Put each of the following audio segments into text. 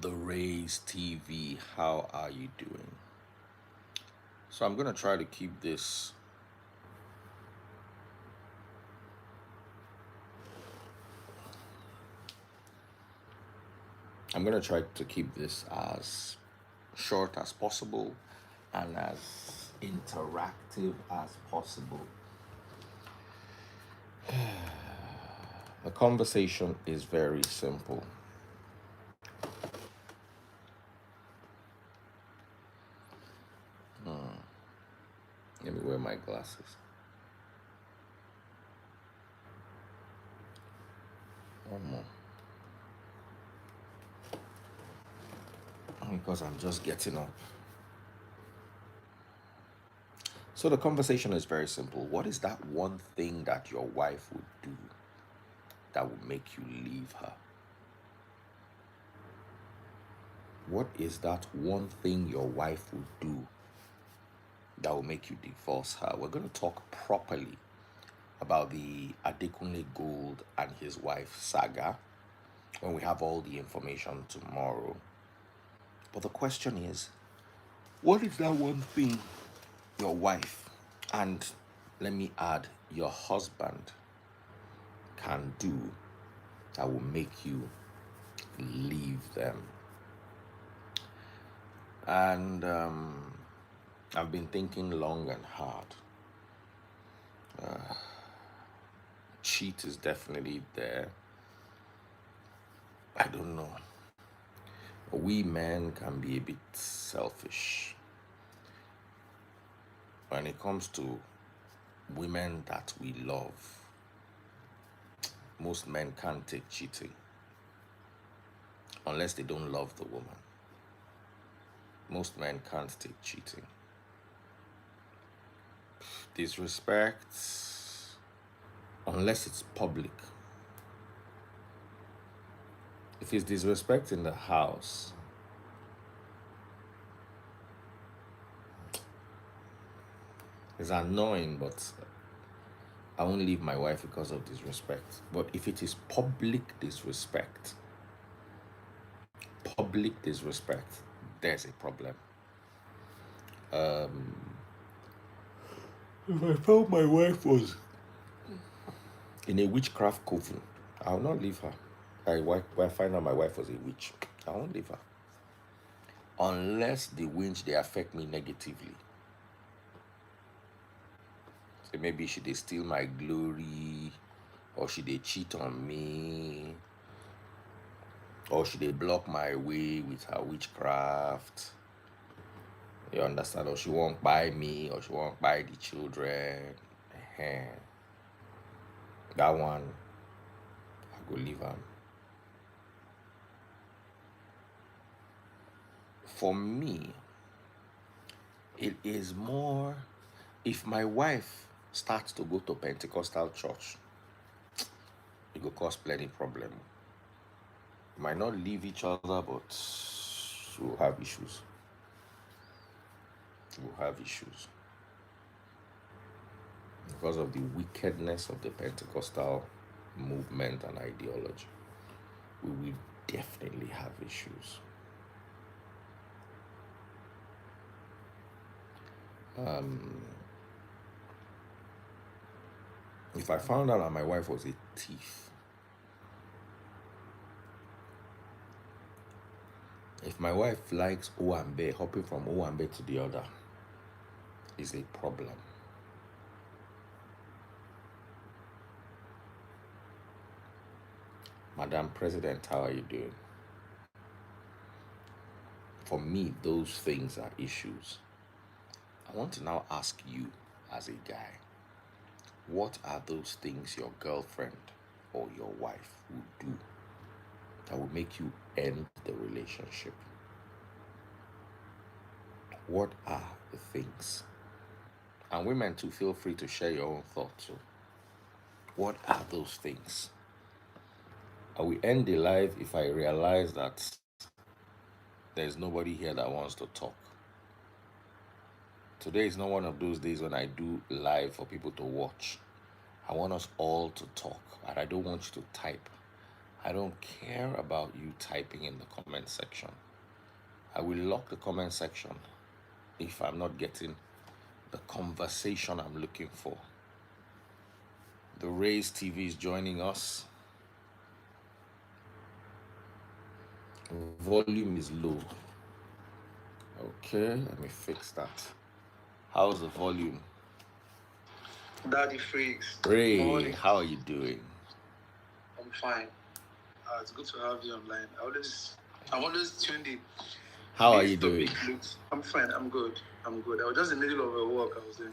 the Rays TV. How are you doing? So I'm gonna try to keep this. I'm gonna try to keep this as short as possible and as interactive as possible. The conversation is very simple. Let me wear my glasses. One more. Because I'm just getting up. So the conversation is very simple. What is that one thing that your wife would do that would make you leave her? What is that one thing your wife would do that will make you divorce her? We're going to talk properly about the Adekunle Gold and his wife saga when we have all the information tomorrow. But the question is, what is that one thing your wife, and let me add, your husband can do that will make you leave them? And I've been thinking long and hard. Cheat is definitely there. I don't know. We men can be a bit selfish when it comes to women that we love. Most men can't take cheating unless they don't love the woman. Most men can't take cheating. Disrespect, unless it's public. If it's disrespect in the house, it's annoying, but I won't leave my wife because of disrespect. But if it is public disrespect, there's a problem. If I found my wife was in a witchcraft coven, I'll not leave her. I find out my wife was a witch, I won't leave her. Unless the witch they affect me negatively. So maybe she they steal my glory, or she they cheat on me, or she they block my way with her witchcraft. You understand? Or she won't buy me, or she won't buy the children. That one, I go leave her. For me, it is more if my wife starts to go to Pentecostal church, it will cause plenty problem. We might not leave each other, but we'll have issues. We'll have issues because of the wickedness of the Pentecostal movement and ideology. We will definitely have issues. If I found out that my wife was a thief, if my wife likes Owambe, hopping from Owambe to the other, is a problem. Madam President, how are you doing? For me, those things are issues. I want to now ask you, as a guy, what are those things your girlfriend or your wife would do that would make you end the relationship? What are the things? And women too, feel free to share your own thoughts. So, what are those things? I will end the live if I realize that there's nobody here that wants to talk. Today is not one of those days when I do live for people to watch. I want us all to talk, and I don't want you to type. I don't care about you typing in the comment section. I will lock the comment section if I'm not getting the conversation I'm looking for. The Rays TV is joining us. Volume is low. Okay, let me fix that. How's the volume? Daddy Freaks. Ray, Morning. how are you doing? I'm fine. It's good to have you online. I'm always tuned in. How are you doing? I'm fine. I'm good. I was just in the middle of a work I was doing.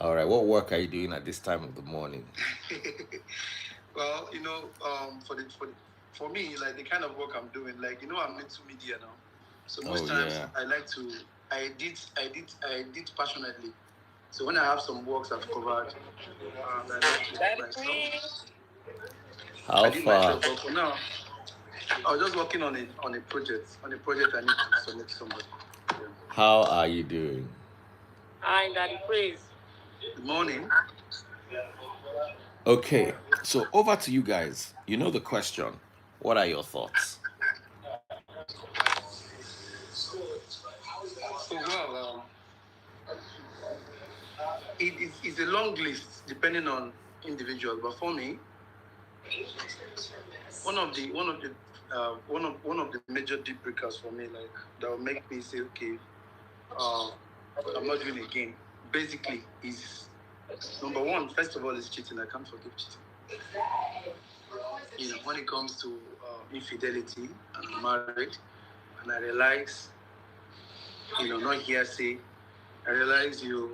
All right. What work are you doing at this time of the morning? Well, for me, like the kind of work I'm doing, like I'm into media now, so most times I like to I did passionately. So when I have some works I've covered, I like to do myself. How far? But for now, I was just working on a project. On a project I need to submit to somebody. Yeah. How are you doing? Hi, Daddy Praise. Good morning. Okay, so over to you guys. You know the question. What are your thoughts? It's a long list depending on individual, but for me, one of the major deal breakers for me, like that will make me say, okay, I'm not doing it again. Basically, is number one. First of all, is cheating. I can't forgive cheating. When it comes to infidelity, and I'm married, and I realize, not hearsay. I realize you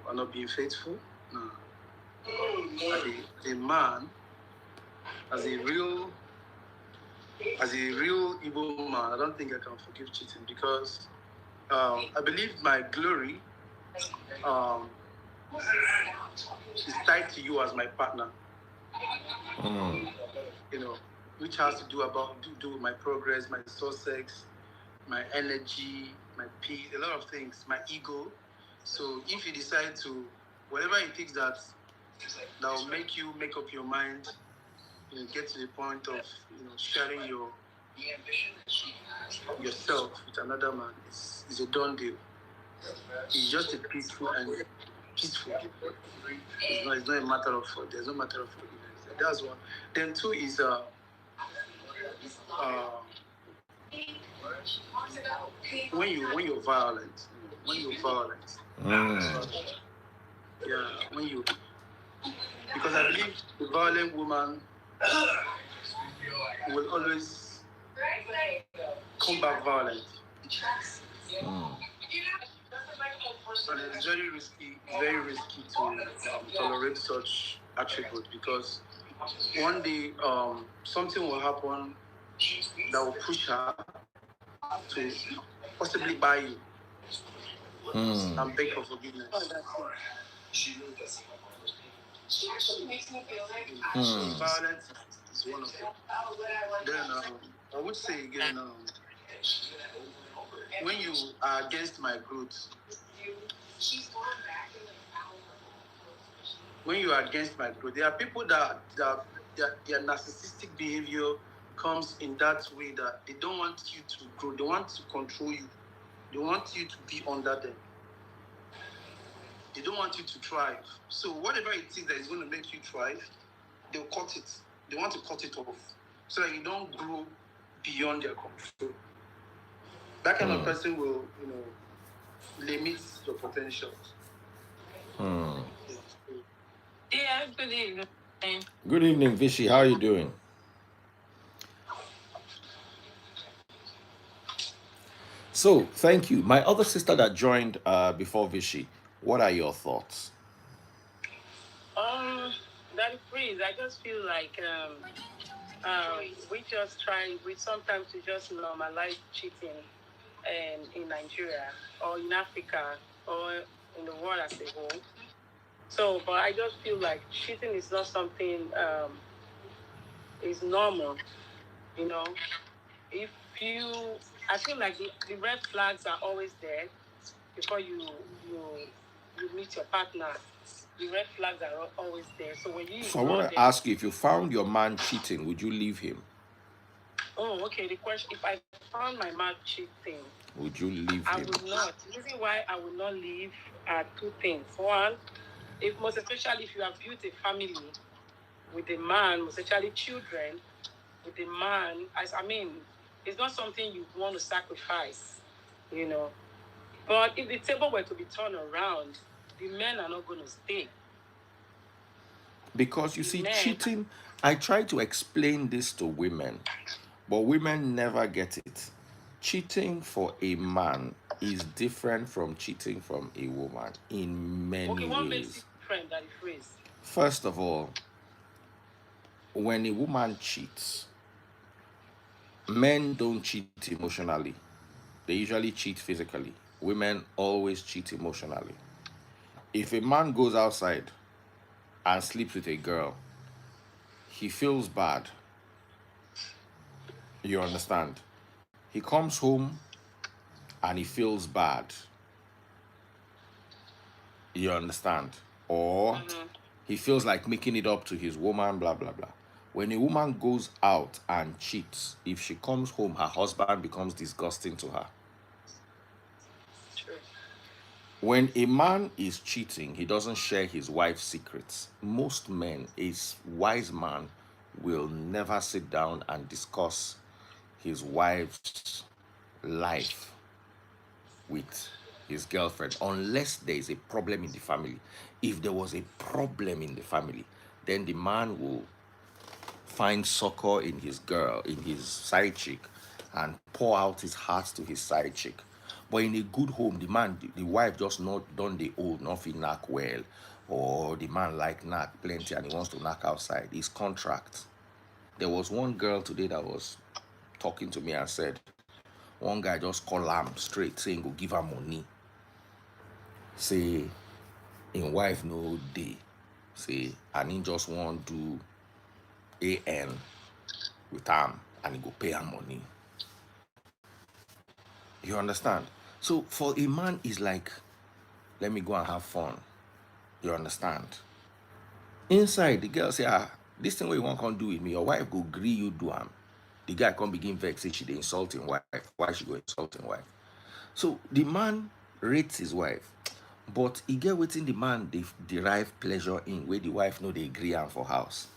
are not being faithful. No. As a man, as a real Igbo man, I don't think I can forgive cheating because I believe my glory is tied to you as my partner. Which has to do with my progress, my success, my energy, my peace, a lot of things, my ego. So if you decide to, whatever it takes that will make you make up your mind, get to the point of sharing yourself with another man, is a done deal. It's just a peaceful and peaceful. It's not a matter of there's no matter of forgiveness. That's one. Then two is when you're violent. Because I believe the violent woman will always come back violent. And it's very risky to tolerate such attribute because one day something will happen that will push her to possibly buy you and beg for forgiveness. Violence is one of them. Then I would say again, when you are against my growth, there are people that their narcissistic behavior comes in that way that they don't want you to grow. They want to control you. They want you to be under them. They don't want you to thrive. So whatever it is that is going to make you thrive, they'll cut it. They want to cut it off so that you don't grow beyond their control. That kind of person will, limit your potentials. Yeah, good evening. Good evening, Vichy. How are you doing? So, thank you. My other sister that joined before Vichy, what are your thoughts? That freeze. I just feel like we sometimes just normalize cheating in Nigeria or in Africa or in the world as a whole. So, but I just feel like cheating is not something is normal. I feel like the red flags are always there before you you meet your partner, the red flags are always there. So when you So I ignore want to them, ask you, if you found your man cheating, would you leave him? oh, okay. The question: if I found my man cheating, Would you leave I him? would not. The reason why I would not leave are two things. One, if most especially if you have built a family with a man, most especially children with a man, I mean, it's not something you want to sacrifice, you know. But if the table were to be turned around, the men are not going to stay. Because you The see, men, cheating, I try to explain this to women, but women never get it. Cheating for a man is different from cheating from a woman in many okay, what makes it ways. different than the phrase? First of all, when a woman cheats, men don't cheat emotionally. They usually cheat physically. Women always cheat emotionally. If a man goes outside and sleeps with a girl, he feels bad. You understand? He comes home and he feels bad. You understand? Or he feels like making it up to his woman, blah, blah, blah. When a woman goes out and cheats, if she comes home, her husband becomes disgusting to her. True. When a man is cheating, he doesn't share his wife's secrets. Most men, a wise man, will never sit down and discuss his wife's life with his girlfriend unless there is a problem in the family. If there was a problem in the family, then the man will find succor in his girl, in his side chick, and pour out his heart to his side chick. But in a good home, the man, the wife just not done the old, nothing knock well, or the man like knock plenty and he wants to knock outside. His contract. There was one girl today that was talking to me and said, one guy just call him straight saying go give her money. Say in wife no day. Say and he just want to do AN with him and he go pay her money. You understand? So for a man is like, let me go and have fun. You understand? Inside the girl say, this thing what you want to do with me, your wife go agree you do am. The guy come begin vex say she dey insulting wife. Why she go insulting wife? So the man rates his wife, but he get wetin the man derive pleasure in where the wife no dey agree am for house.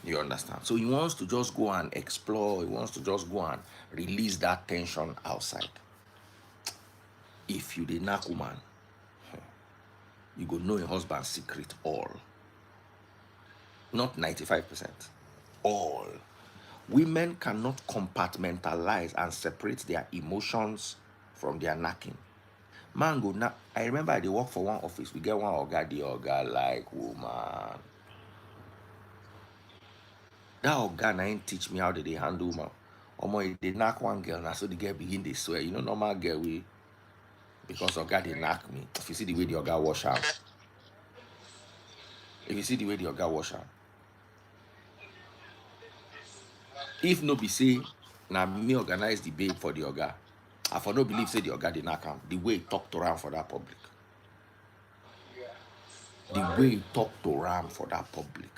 You understand? So he wants to just go and explore. He wants to just go and release that tension outside. If you dey knack woman, you go know your husband's secret all. Not 95%. All. Women cannot compartmentalize and separate their emotions from their knacking. Man go knack. I remember I dey work for one office. We get one oga, the oga like woman. That oga na him teach me how they handle woman. Omo, they knack one girl now, so the girl begin they swear. You know, normal girl we because oga they knack me. If you see the way the oga wash her, if you see the way the oga wash her, if no be say na me organize the babe for the oga, I for no believe say the oga they knack am. The way he talk to Ram for that public, the way he talk to Ram for that public.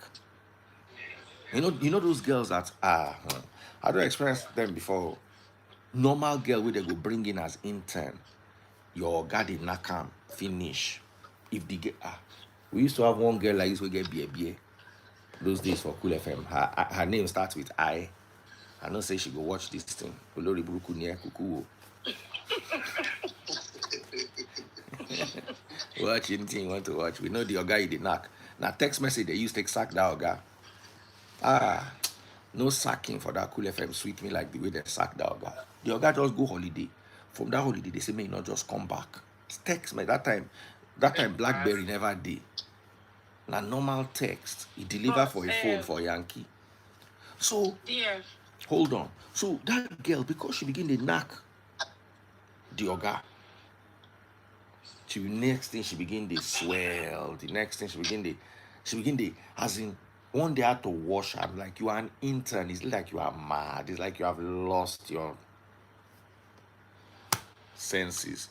You know those girls that are, I don't experience them before. Normal girl where they go bring in as intern, your oga they knack am finish. If the girl, we used to have one girl like this we get BA. Those days for Cool FM. Her name starts with I. I know say she go watch this thing. Olori Buruku near Kuku. Watch anything you want to watch. We know the oga you did knock. Now text message they use take sack that oga. No sacking for that Cool FM sweet me like the way they sack that oga. The oga just go holiday. From that holiday they say may not just come back. Text me that time BlackBerry never did. Na normal text. He deliver for a phone for Yankee. So Yeah. hold on. So that girl, because she begin to knock the oga, the next thing she begin to swell. The next thing she begin to, as in, one day I had to wash her. I'm like, you are an intern. It's like you are mad. It's like you have lost your senses.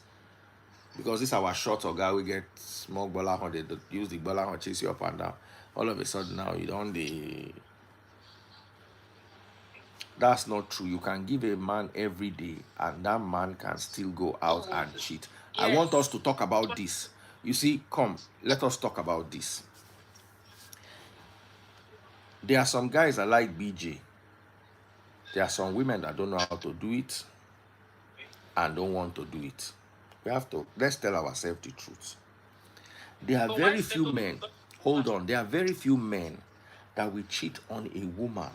Because this our short or guy we get small baller on they use the baller on chase you up and down. All of a sudden now you don't the that's not true. You can give a man every day and that man can still go out and cheat. I want us Yes. to talk about this. You see, come, let us talk about this. There are some guys that like BJ. There are some women that don't know how to do it and don't want to do it. We have to, let's tell ourselves the truth. There are But why very few settle for men, such a hold woman? on, there are very few men that will cheat on a woman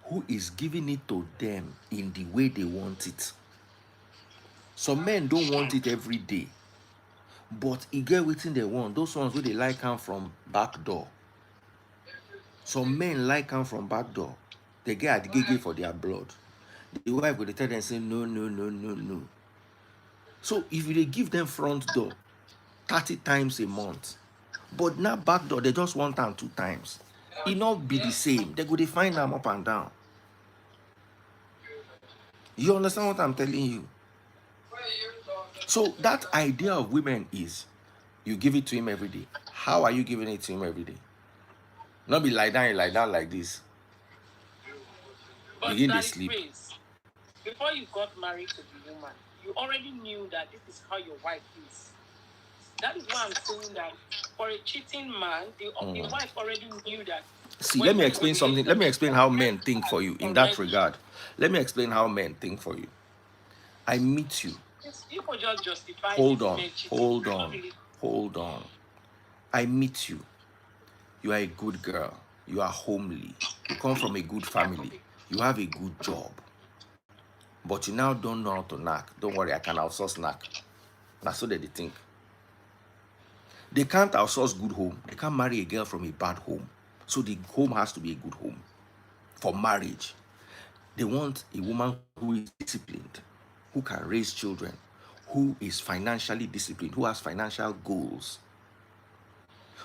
who is giving it to them in the way they want it. Some men don't want it every day, but e get wetin they want. Those ones where they like come from back door. Some men like come from back door. They get agege for their blood. The wife will tell them say no, no, no, no, no. So if you dey give them front door 30 times a month, but now back door they just want am 2 times, e not be the same. They go dey find am up and down. You understand what I'm telling you? So that idea of women is you give it to him every day. How are you giving it to him every day? Not be lie down like this. But Begin to that is sleep. praise. Before you got married to the woman, you already knew that this is how your wife is. That is why I'm saying that for a cheating man, the wife already knew that. See, when let me you explain were something. dating, Let me explain how men red think flag for you in that already. regard. Let me explain how men think for you. I meet you. People just justify Hold this on. men cheating. Hold It's not on. really- Hold on. I meet you. You are a good girl. You are homely. You come from a good family. You have a good job. But you now don't know how to knack. Don't worry, I can outsource knack. That's so that they think. They can't outsource good home. They can't marry a girl from a bad home. So the home has to be a good home for marriage. They want a woman who is disciplined, who can raise children, who is financially disciplined, who has financial goals.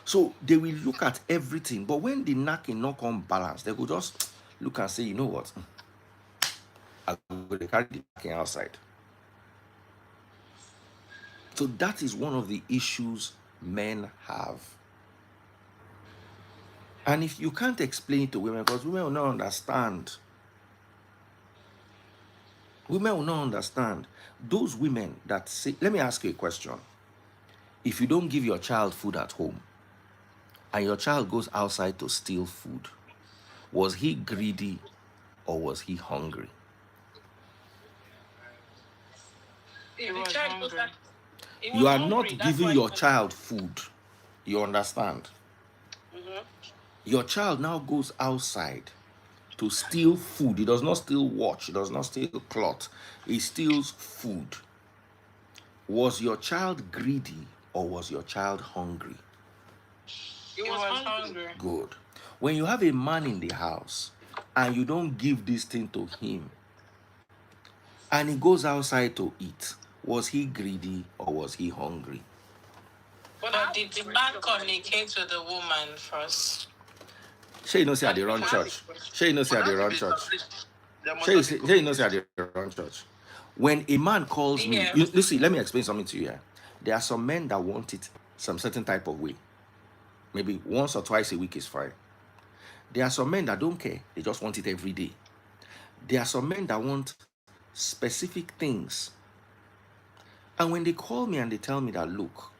So they will look at everything, but when the knacking not come balance, they will just look and say, you know what? I will carry the knacking outside. So that is one of the issues men have. And if you can't explain it to women, because women will not understand. Women will not understand. Those women that say, let me ask you a question. If you don't give your child food at home and your child goes outside to steal food, was he greedy or was he hungry? If the child goes out, he was You are hungry. not That's giving why your child food. You understand? Mhm. Your child now goes outside to steal food. He does not steal watch. He does not steal cloth. He steals food. Was your child greedy or was your child hungry? He was hungry. Good. When you have a man in the house and you don't give this thing to him and he goes outside to eat, was he greedy or was he hungry? But did the man communicate with the woman first? Shay, you know, say I dey run church. Shay, you know, say I dey run church. Shay, you know, say I dey run church. When a man calls me, Yeah. listen, let me explain something to you here. There are some men that want it some certain type of way. Maybe once or twice a week is fine. There are some men that don't care. They just want it every day. There are some men that want specific things. And when they call me and they tell me that, look,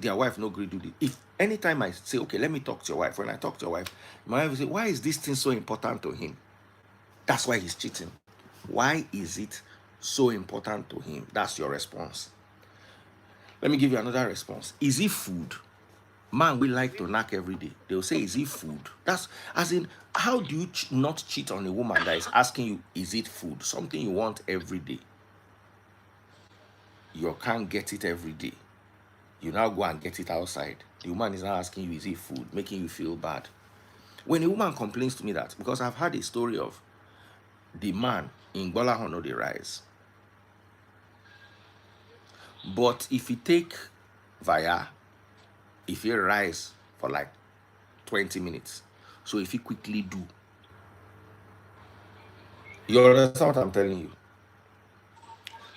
their wife no agree to do this. If anytime I say, okay, let me talk to your wife, when I talk to your wife, my wife will say, why is this thing so important to him? That's why he's cheating. Why is it so important to him? That's your response. Let me give you another response. Is it food? Man, we like to knock every day. They'll say, is it food? That's as in, how do you not cheat on a woman that is asking you, is it food? Something you want every day. You can't get it every day. You now go and get it outside. The woman is now asking you, is it food? Making you feel bad. When a woman complains to me that, because I've had a story of the man in Gbolahan the rice. But if you take via, if you rise for like 20 minutes, so if you quickly do, you understand what I'm telling you?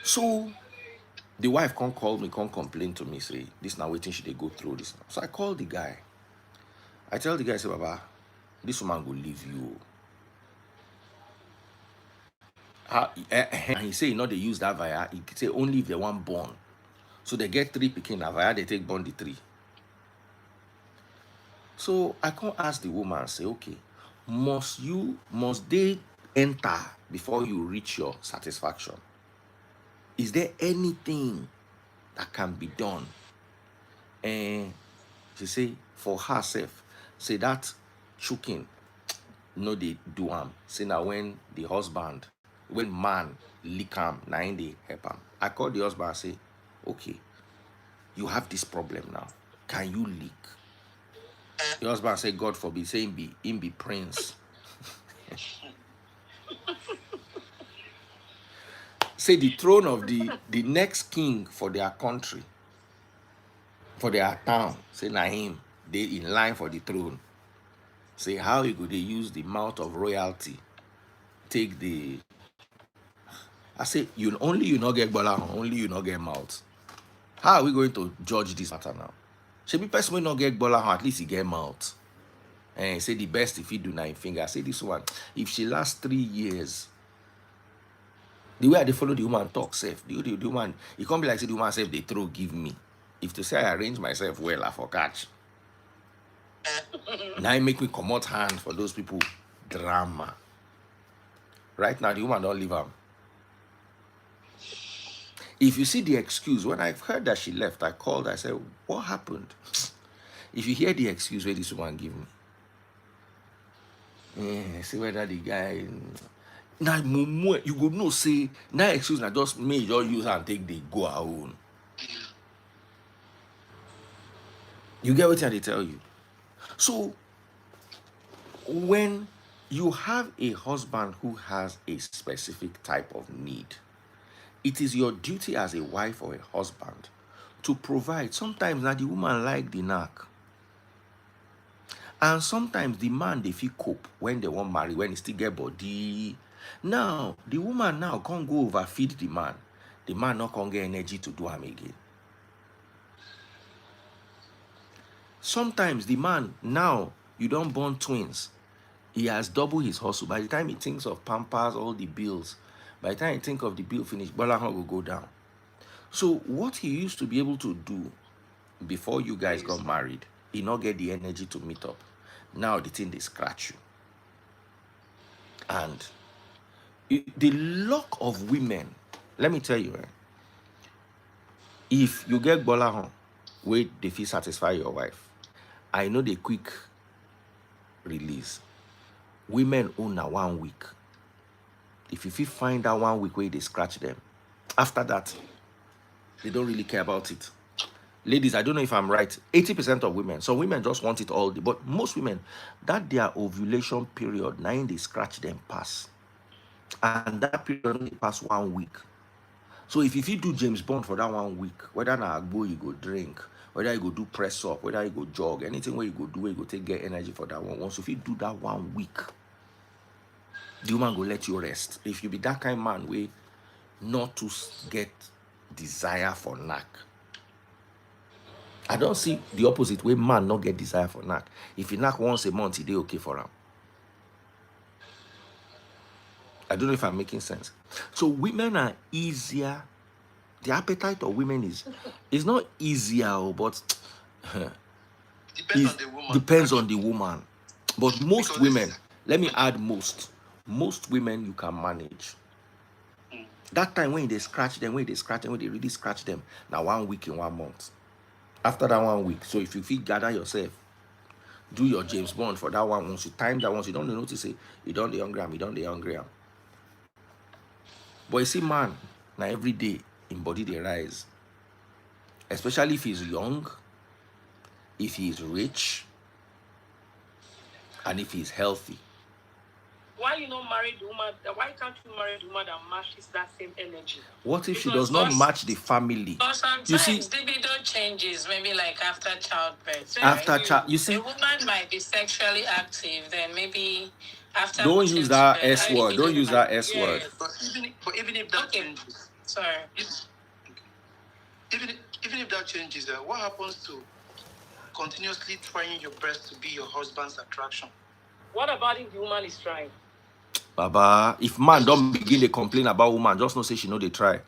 So The wife can't call me, can't complain to me, say, this now waiting, should they go through this now. So I call the guy. I tell the guy, I say, Baba, this woman will leave you. And he say, they use that via. He say only if they want born. So they get 3 picking now via, they take born the 3. So I can't ask the woman, say, okay, must they enter before you reach your satisfaction? Is there anything that can be done? And she say, for herself, say that choking, they do say now when the husband, when man lick him, now in they help him. I call the husband and say, okay, you have this problem now. Can you lick? The husband say, God forbid, say him be prince. Say the throne of the next king for their country, for their town, say na him, they in line for the throne. Say how you go they use the mouth of royalty, take the. I say you not get bola, only you not get mouth. How are we going to judge this matter now? Should be person will not get bola, at least he get mouth. And say the best if he do 9 fingers. Say this one, if she lasts 3 years. The way they follow the woman talk safe, the woman, it can't be like say the woman safe they throw give me. If to say I arrange myself well, I for catch. Now it make me come out hand for those people. Drama. Right now the woman don't leave him. If you see the excuse, when I've heard that she left, I called, I said, what happened? If you hear the excuse where this woman give me, see whether the guy. Now, you go no say, now excuse na just me, just use and take the go our own. You get what I tell you? So, when you have a husband who has a specific type of need, it is your duty as a wife or a husband to provide. Sometimes now the woman like the knack. And sometimes the man, they feel cope when they want marry, when he still get body. Now, the woman now can't go overfeed the man. The man not can't get energy to do him again. Sometimes the man, now, you don't born twins. He has double his hustle. By the time he thinks of Pampers, all the bills, by the time he think of the bill finish, Balahan will go down. So what he used to be able to do before you guys got married, he not get the energy to meet up. Now the thing they scratch you. And the luck of women, let me tell you, if you get Balahan, wait, they feel satisfy your wife. I know the quick release. Women own a 1 week. If you find that 1 week where they scratch them, after that, they don't really care about it. Ladies, I don't know if I'm right. 80% of women, some women just want it all day, but most women, that their ovulation period, 9 they scratch them pass. And that period only pass 1 week. So if you do James Bond for that 1 week, whether na agbo you go drink, whether you go do press up, whether you go jog, anything where you go do, where you go get energy for that one. Once if you do that 1 week, the woman go let you rest. If you be that kind of man way, not to get desire for knack. I don't see the opposite way man not get desire for knack. If he knack once a month, he okay for him. I don't know if I'm making sense. So women are easier. The appetite of women is not easier, but depends on the woman. But most women, let me add most women you can manage. That time when they scratch them, when they really scratch them, now 1 week in 1 month. After that 1 week, so if you feel gather yourself, do your James Bond for that one. Once you time that once, you don't notice it, you don't the hungry, you don't the hungry. But you see, man, now every day in body they rise. Especially if he's young, if he's rich, and if he's healthy. Why you not marry the woman? Why can't you marry the woman that matches that same energy? What if she does not match the family? But sometimes you see, libido changes, maybe like after childbirth. So after child, you see, a woman might be sexually active, then maybe after. Don't use that S word. Don't use that S word. But even if that changes, sorry. even if that changes, what happens to continuously trying your best to be your husband's attraction? What about if the woman is trying? Baba, if man don't begin to complain about woman, just know say she know they try.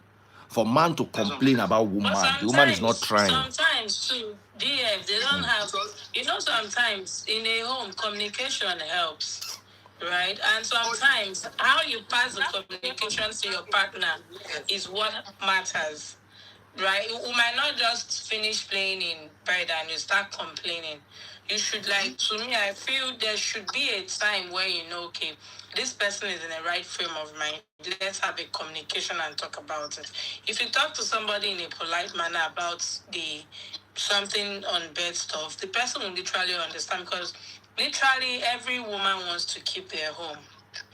For man to complain about woman, the woman is not trying. Sometimes too, DF, they don't have, sometimes in a home, communication helps, right? And sometimes how you pass the communication to your partner is what matters. Right? You might not just finish playing in bed and you start complaining. You should, to me, I feel there should be a time where you know, okay, this person is in the right frame of mind. Let's have a communication and talk about it. If you talk to somebody in a polite manner about something on bed stuff, the person will literally understand, because literally every woman wants to keep their home,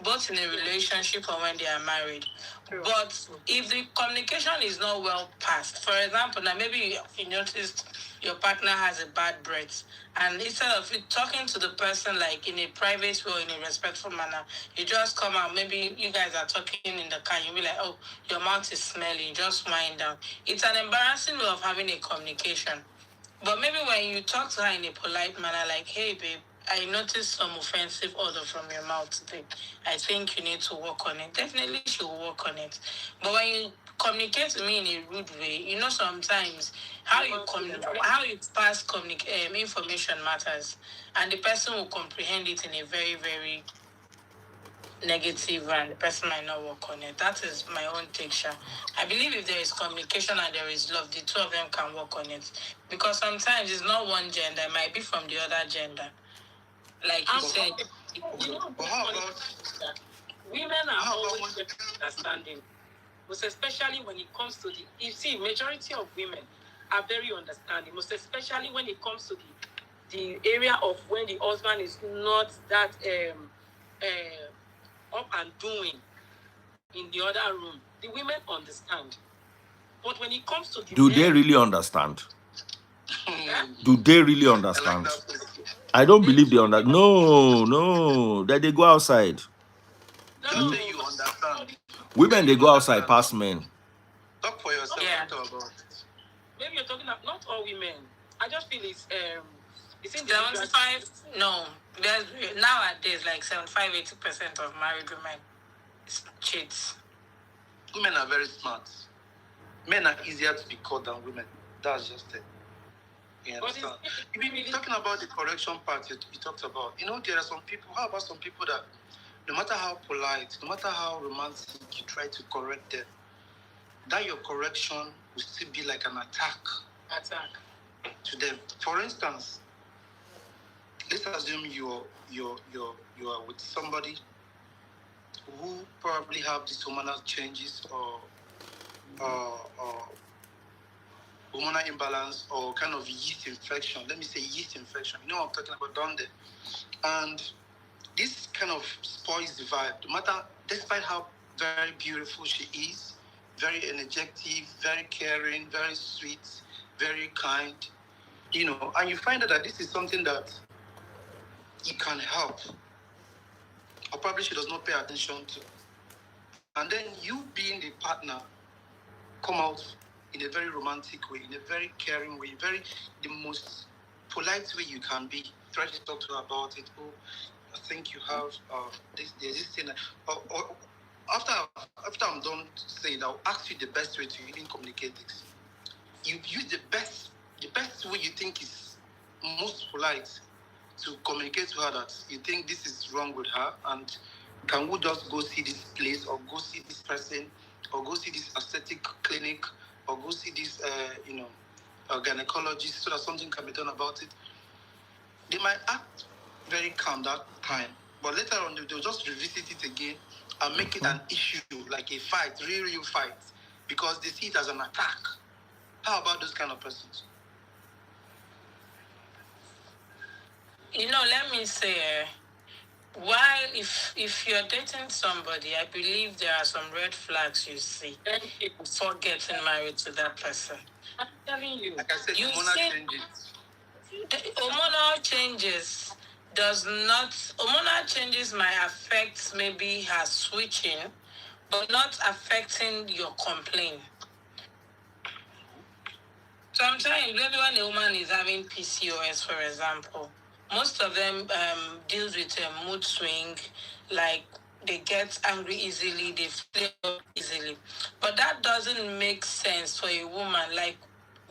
both in a relationship or when they are married. But if the communication is not well passed, for example, now maybe you noticed your partner has a bad breath, and instead of you talking to the person like in a private way or in a respectful manner, you just come out, maybe you guys are talking in the car, you'll be like, oh, your mouth is smelly, just wind down. It's an embarrassing way of having a communication. But maybe when you talk to her in a polite manner, like, hey, babe, I noticed some offensive odor from your mouth today. I think you need to work on it. Definitely she will work on it. But when you communicate to me in a rude way, sometimes how you pass information matters. And the person will comprehend it in a very, very negative, and the person might not work on it. That is my own take, Sha. I believe if there is communication and there is love, the two of them can work on it. Because sometimes it's not one gender, it might be from the other gender. Like you said. But how about Women are always understanding. Most especially when it comes to majority of women are very understanding, most especially when it comes to the area of when the husband is not that up and doing in the other room. The women understand. But when it comes to the Do they really understand? Do they really understand? I don't believe they understand. No. That they go outside. No. You understand. Women, they go outside past men. Talk for yourself. Yeah. Talk about it. Maybe you're talking about not all women. I just feel it's in 75. No, there's nowadays like 75-80% of married women cheats. Women are very smart. Men are easier to be caught than women. That's just it. You understand? Talking about the correction part you talked about, there are some people. How about some people that no matter how polite, no matter how romantic you try to correct them, that your correction will still be like an attack to them. For instance, let's assume you are with somebody who probably have these hormonal changes or hormonal imbalance or kind of yeast infection. Let me say yeast infection. You know what I'm talking about down there. And this kind of spoils the vibe. No matter, despite how very beautiful she is, very energetic, very caring, very sweet, very kind, and you find out that this is something that you can help, or probably she does not pay attention to. And then you being the partner, come out in a very romantic way, in a very caring way, the most polite way you can be. Try to talk to her about it. Oh, I think you have there's this thing. Or after I'm done saying, I'll ask you the best way to even communicate this. You use the best way you think is most polite to communicate to her that you think this is wrong with her, and can we just go see this place, or go see this person, or go see this aesthetic clinic, or go see this gynecologist, so that something can be done about it. They might act very calm that time, but later on they'll just revisit it again and make it an issue, like a fight, real fight, because they see it as an attack. How about those kind of persons? Let me say, while if you're dating somebody, I believe there are some red flags you see before getting married to that person. I'm telling you. Like I said, hormonal changes hormonal changes might affect maybe her switching, but not affecting your complaint. Sometimes, maybe when a woman is having PCOS, for example, most of them deals with a mood swing, like they get angry easily, they flare up easily. But that doesn't make sense for a woman. Like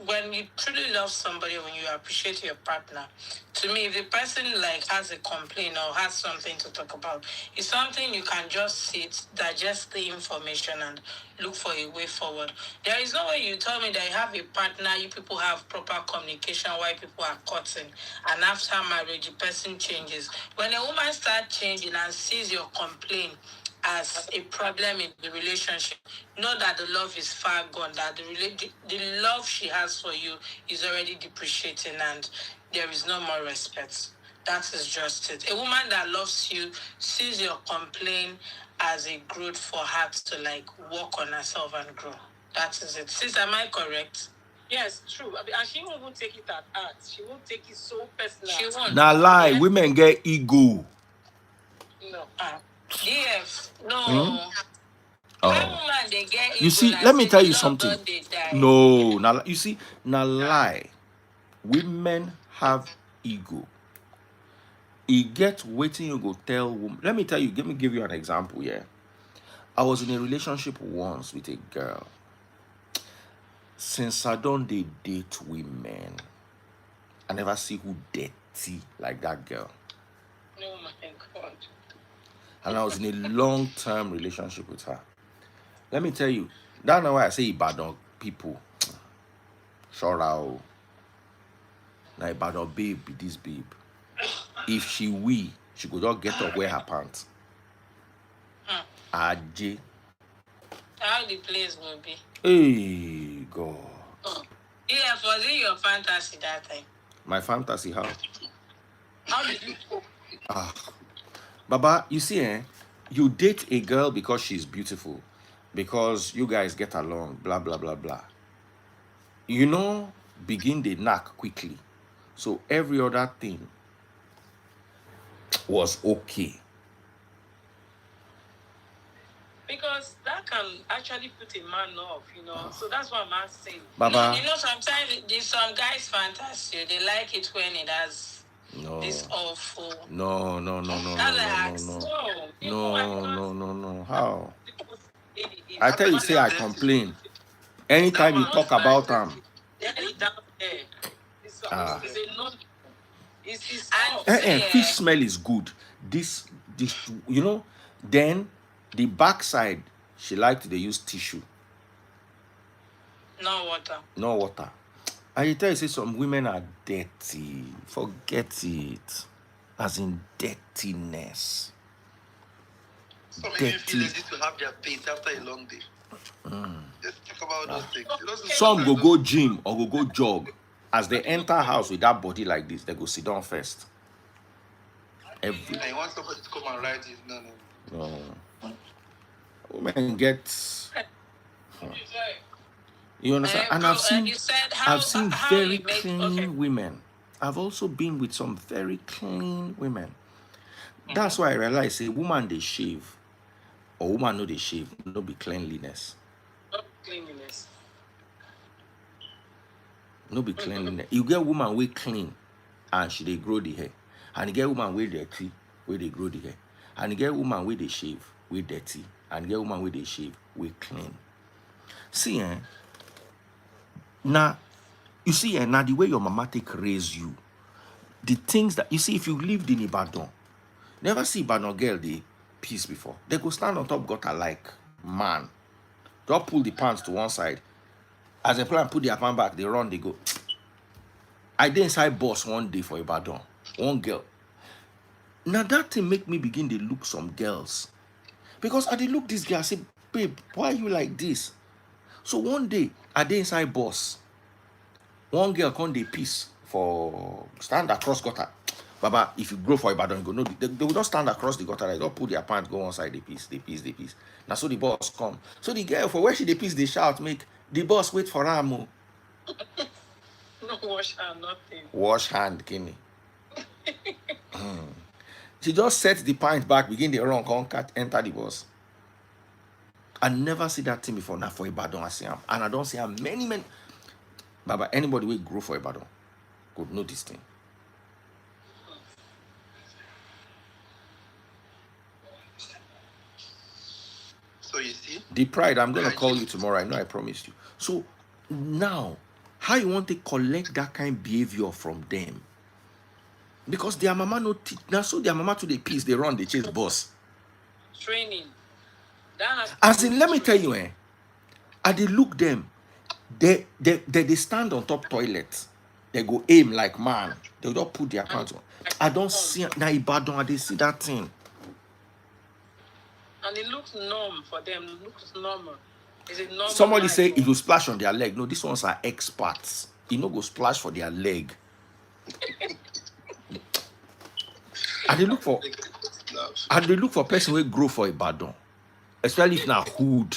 when you truly love somebody, when you appreciate your partner, to me, if the person like has a complaint or has something to talk about, it's something you can just sit, digest the information, and look for a way forward. There is no way you tell me that you have a partner, you people have proper communication while people are cutting, and after marriage, the person changes. When a woman starts changing and sees your complaint as a problem in the relationship, know that the love is far gone, that the love she has for you is already depreciating, and there is no more respect. That is just it. A woman that loves you sees your complaint as a growth for her to like work on herself and grow. That is it. Sis, am I correct? Yes, true. And she won't take it at heart. She won't take it so personal. She won't. Now lie, women get ego. No. DF, no. Oh. Woman, they get You ego, see, like let me say tell the you love something. don't they die. No, now you see, now lie. Women have ego. It get waiting you go tell woman. Let me tell you, let me give you an example here. I was in a relationship once with a girl. Since I don't date women, I never see who dirty like that girl. Oh my God. And I was in a long-term relationship with her. Let me tell you, that's not why I say Ibadan people. Sure out. Now Ibadan babe be this babe. If she could just get up, wear her pants. Aje. How the place will be. Hey God. Yeah, was it your fantasy that time? My fantasy, how? How did you cope? Baba, you see, you date a girl because she's beautiful, because you guys get along, blah, blah, blah, blah. You know, begin the knack quickly. So every other thing was okay. Because that can actually put a man off, you know. So that's what I'm asking. Baba. You know, sometimes some guys fantasy, they like it when it has this awful. No. How? I tell you, say I complain. Anytime you talk about them. Fish smell is good. This, you know, then the backside, she liked to use tissue. No water. I tell you, say some women are dirty. Forget it. As in dirtiness. Some even feel lazy to have their face after a long day. Just talk about those things. Some go gym or go jog. As they enter house with that body like this, they go sit down first. And you want somebody to come and ride you? No. Women get. You understand? And I've seen very clean women. I've also been with some very clean women. That's why I realize a woman they shave, or woman no they shave, no be cleanliness. No be cleanliness. You get woman we clean, and she they grow the hair, and you get woman we dirty, where they grow the hair, and you get woman where they shave, we dirty, and you get woman where they shave, we clean. See, now, you see, now the way your mama take raise you, the things that, you see, if you lived in Ibadan, never see Ibadan girl, they piece before. They go stand on top gutter like, man. Don't pull the pants to one side. As a plan, put their pants back, they run, they go. I did inside bus one day for Ibadan. One girl. Now that thing make me begin to look some girls. Because I did look this girl, I say, babe, why are you like this? So one day, I did inside bus. One girl come the piece for stand across gutter. Baba, if you grow for Ibadan, you go no, they will not stand across the gutter. They don't put their pants, go on side the piece. Now so the boss come. So the girl, for where she the piece, they shout, make the boss wait for her. No wash hand, nothing. Wash hand, Kimmy. She just set the pint back, begin the run, come enter the bus. I never see that thing before. Now for Ibadan, I see him. And I don't see how many. Baba, anybody will grow for Ibadan could know this thing. So you see, The pride, I'm gonna call you tomorrow. I know I promised you. So now, how you want to collect that kind of behavior from them? Because their mama no teach. Now, so their mama to the peace, they run, they chase boss. Training. That has to As do in, with let me tell training. you, I they look them. They stand on top toilet. They go aim like man. They don't put their pants on. I don't see now Ibadan. I they see that thing. And it looks normal for them. It looks normal. Is it normal? Somebody say it will splash on their leg. No, these ones are experts. You know, go splash for their leg. And they look for person who grow for Ibadan, especially if now hood.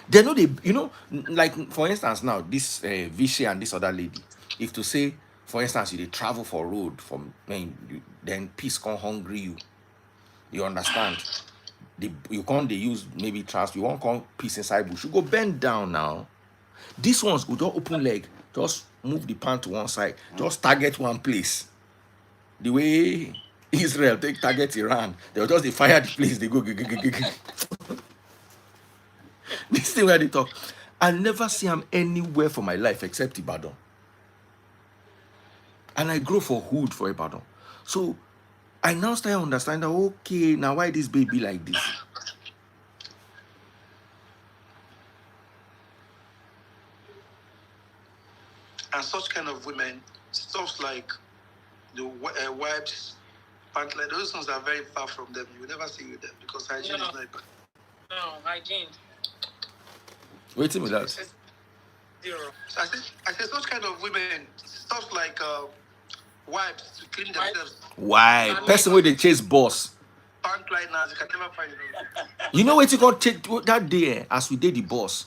They know like for instance now this Vichy and this other lady. If to say, for instance, they travel for road from then peace come hungry you. You understand? You can't they use maybe trust. You won't come peace inside bush. You go bend down now. These ones go just open leg, just move the pant to one side, just target one place. The way Israel take target Iran, they'll just they fire the place, they go. This thing where they talk. I never see them anywhere for my life except Ibadan. And I grow for hood for Ibadan. So I now start to understand that, okay, now why this baby like this? And such kind of women, stuff like the wives, pant like those ones are very far from them. You will never see with them because hygiene is not good. No, hygiene. Wait till me that. Zero. I said such kind of women, stuff like wives to clean themselves. Why? Person where they chase boss. Pant liners, you can never find them. You know what you got that day as we did the boss?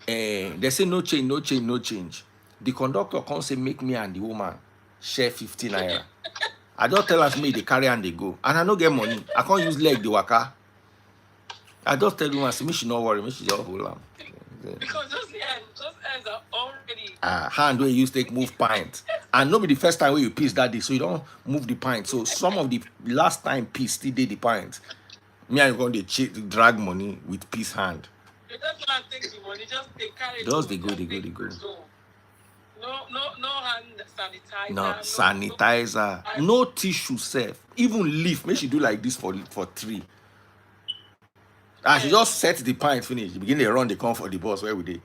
They say no change, no change, no change. The conductor can't say make me and the woman share 50 naira. I don't tell us me they carry and they go. And I don't get money. I can't use leg the waka. I just tell you, I say, me should not worry, me should just hold on. Because those ends are already hand where you use take move pint. And not be the first time where you piece that day, so you don't move the pint. So some of the last time piece still did the pint. Me and you going to drag money with piece hand. They just want to take the money, just they carry it. Just they go. No hand sanitizer. No sanitizer. No tissue safe. Even leaf. Make she do like this for 3. She just set the pint finish. You begin to run the come for the boss. Where would they?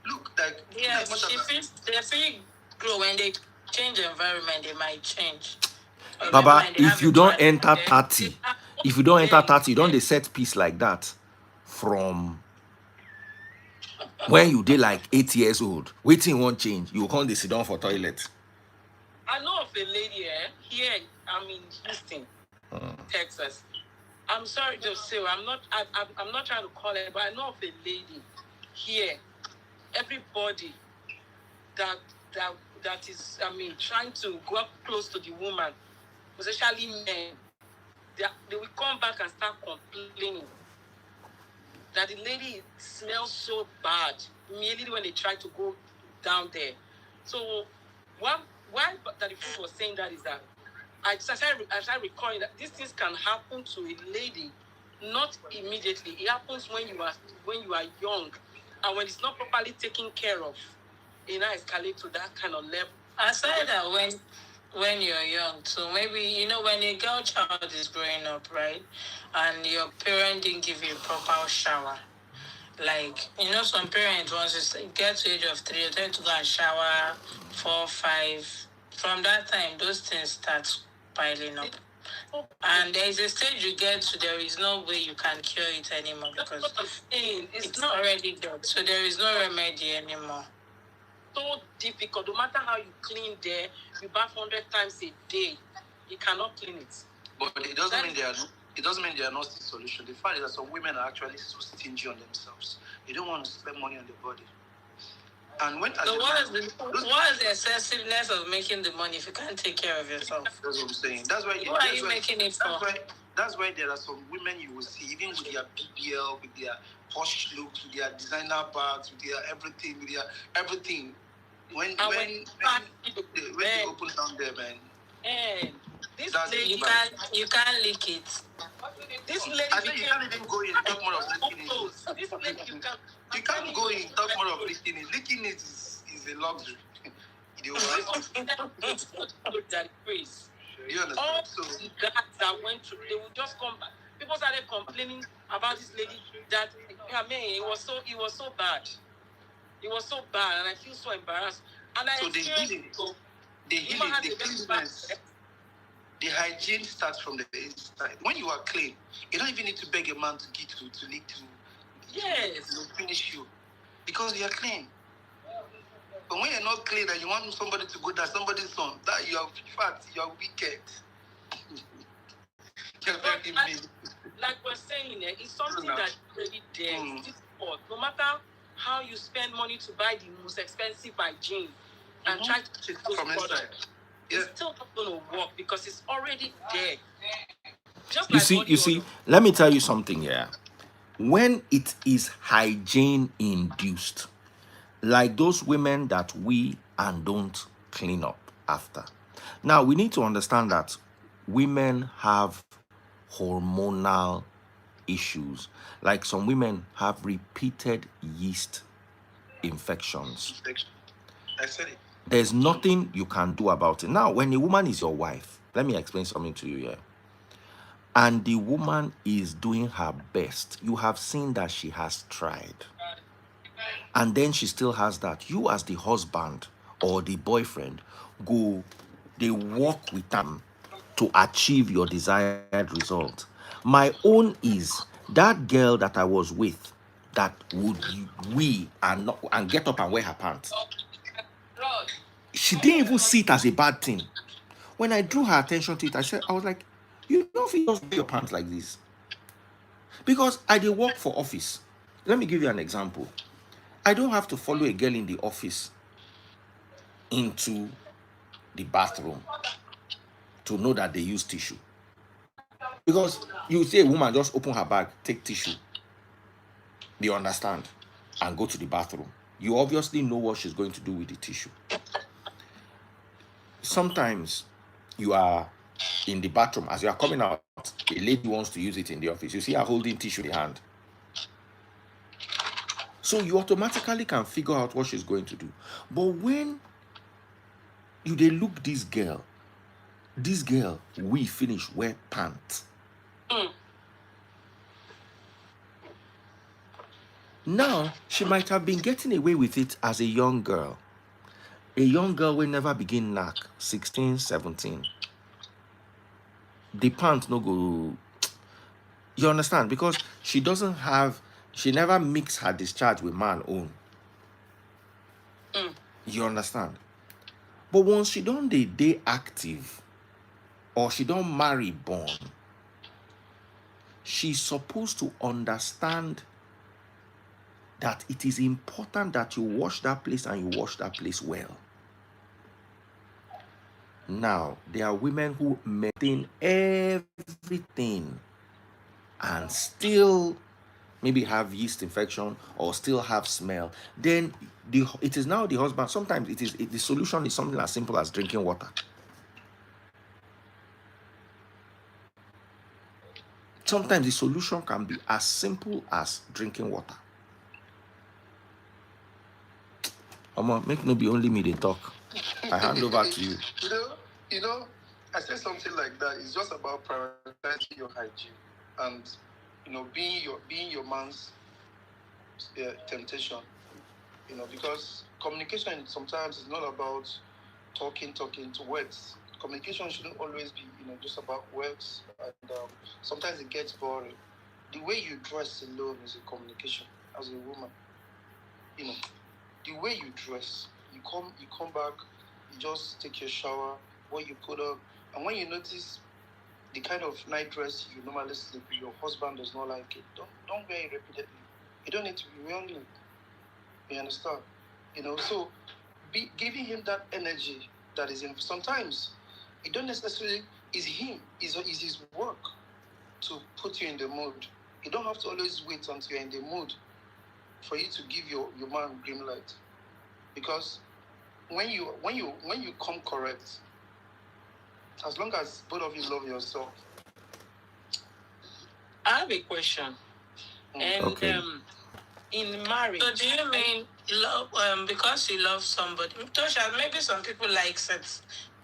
Look like they feel grow when they change environment. They might change. Baba, if you don't enter 30, you don't they set piece like that from when you did like 8 years old. Waiting won't change. You can't sit down for toilet. I know of a lady here. I'm in Houston, Texas. I'm sorry to say, I'm not trying to call it, but I know of a lady here. Everybody that is, trying to go up close to the woman, especially men, they will come back and start complaining that the lady smells so bad immediately when they try to go down there. So why that the fool was saying that is that I started recalling that these things can happen to a lady, not immediately. It happens when you are young, and when it's not properly taken care of, it now escalates to that kind of level. I said that when you're young, so maybe when a girl child is growing up, right, and your parent didn't give you a proper shower. Like, some parents, once you get to the age of 3, you tend to go and shower 4, 5. From that time, those things start piling up. And there is a stage you get to, there is no way you can cure it anymore because it's not already done. So there is no remedy anymore. So difficult. No matter how you clean there, you bath 100 times a day, you cannot clean it. But it doesn't mean they are not the solution. The fact is that some women are actually so stingy on themselves. They don't want to spend money on their body. And what is the excessiveness of making the money if you can't take care of yourself? That's what I'm saying. What are you making it for? That's why there are some women you will see, even with their BBL, with their posh look, with their designer bags, with their everything. When they open down there, man. And this That's lady, you can't lick it. this lady I said you can't even go in talk more of licking it. This lady, You can't go in talk more of licking it. Licking it is a luxury. You that praise. You understand? All So the guys that went through, they would just come back. People started complaining about this lady that I mean, it was so bad. It was so bad, and I feel so embarrassed. And I so experienced the cleanliness, the hygiene starts from the inside. When you are clean, you don't even need to beg a man to get to lick to yes, finish you, because you are clean. But when you're not clean and you want somebody to go down somebody's son, that you are fat, you are wicked. like we're saying, it's something that's really there. No matter how you spend money to buy the most expensive hygiene and try to take those products, it's still not going to work because it's already there. Just like you see, let me tell you something here. When it is hygiene induced, like those women that we and don't clean up after. Now, we need to understand that women have hormonal issues. Like some women have repeated yeast infections. I said it. There's nothing you can do about it. Now, when a woman is your wife, let me explain something to you here. And the woman is doing her best. You have seen that she has tried. And then she still has that. You as the husband or the boyfriend, they work with them to achieve your desired result. My own is that girl that I was with that would and get up and wear her pants. She didn't even see it as a bad thing. When I drew her attention to it, I was like, you don't feel just wear your pants like this. Because I did work for office. Let me give you an example. I don't have to follow a girl in the office into the bathroom to know that they use tissue. Because you see a woman just open her bag, take tissue. You understand? And go to the bathroom. You obviously know what she's going to do with the tissue. Sometimes you are in the bathroom, as you are coming out, a lady wants to use it in the office. You see her holding tissue in the hand. So you automatically can figure out what she's going to do. But when they look this girl, we finish wear pants. Now, she might have been getting away with it as a young girl. A young girl will never begin knack, 16, 17. The pants no go. You understand? Because she never mix her discharge with man own. You understand? But once she don't day active, or she don't marry born, she's supposed to understand that it is important that you wash that place and you wash that place well. Now, there are women who maintain everything and still maybe have yeast infection or still have smell. Then it is now the husband. Sometimes the solution is something as simple as drinking water. Sometimes the solution can be as simple as drinking water. Make no be only me they talk. I hand over to you. You know, I say something like that. It's just about prioritizing your hygiene and being your man's temptation. Because communication sometimes is not about talking to words. Communication shouldn't always be just about words, and sometimes it gets boring. The way you dress alone is a communication as a woman. The way you dress, you come back, you just take your shower, what you put on, and when you notice the kind of night dress you normally sleep with, your husband does not like it, don't wear it repeatedly. You don't need to be wearing it. You understand? So giving him that energy that is in. Sometimes it don't necessarily is him. Is his work to put you in the mood. You don't have to always wait until you're in the mood for you to give your man green light. Because when you come correct, as long as both of you love yourself. I have a question. And Okay. in marriage. So do you mean love because you love somebody? Tosha, maybe some people like sex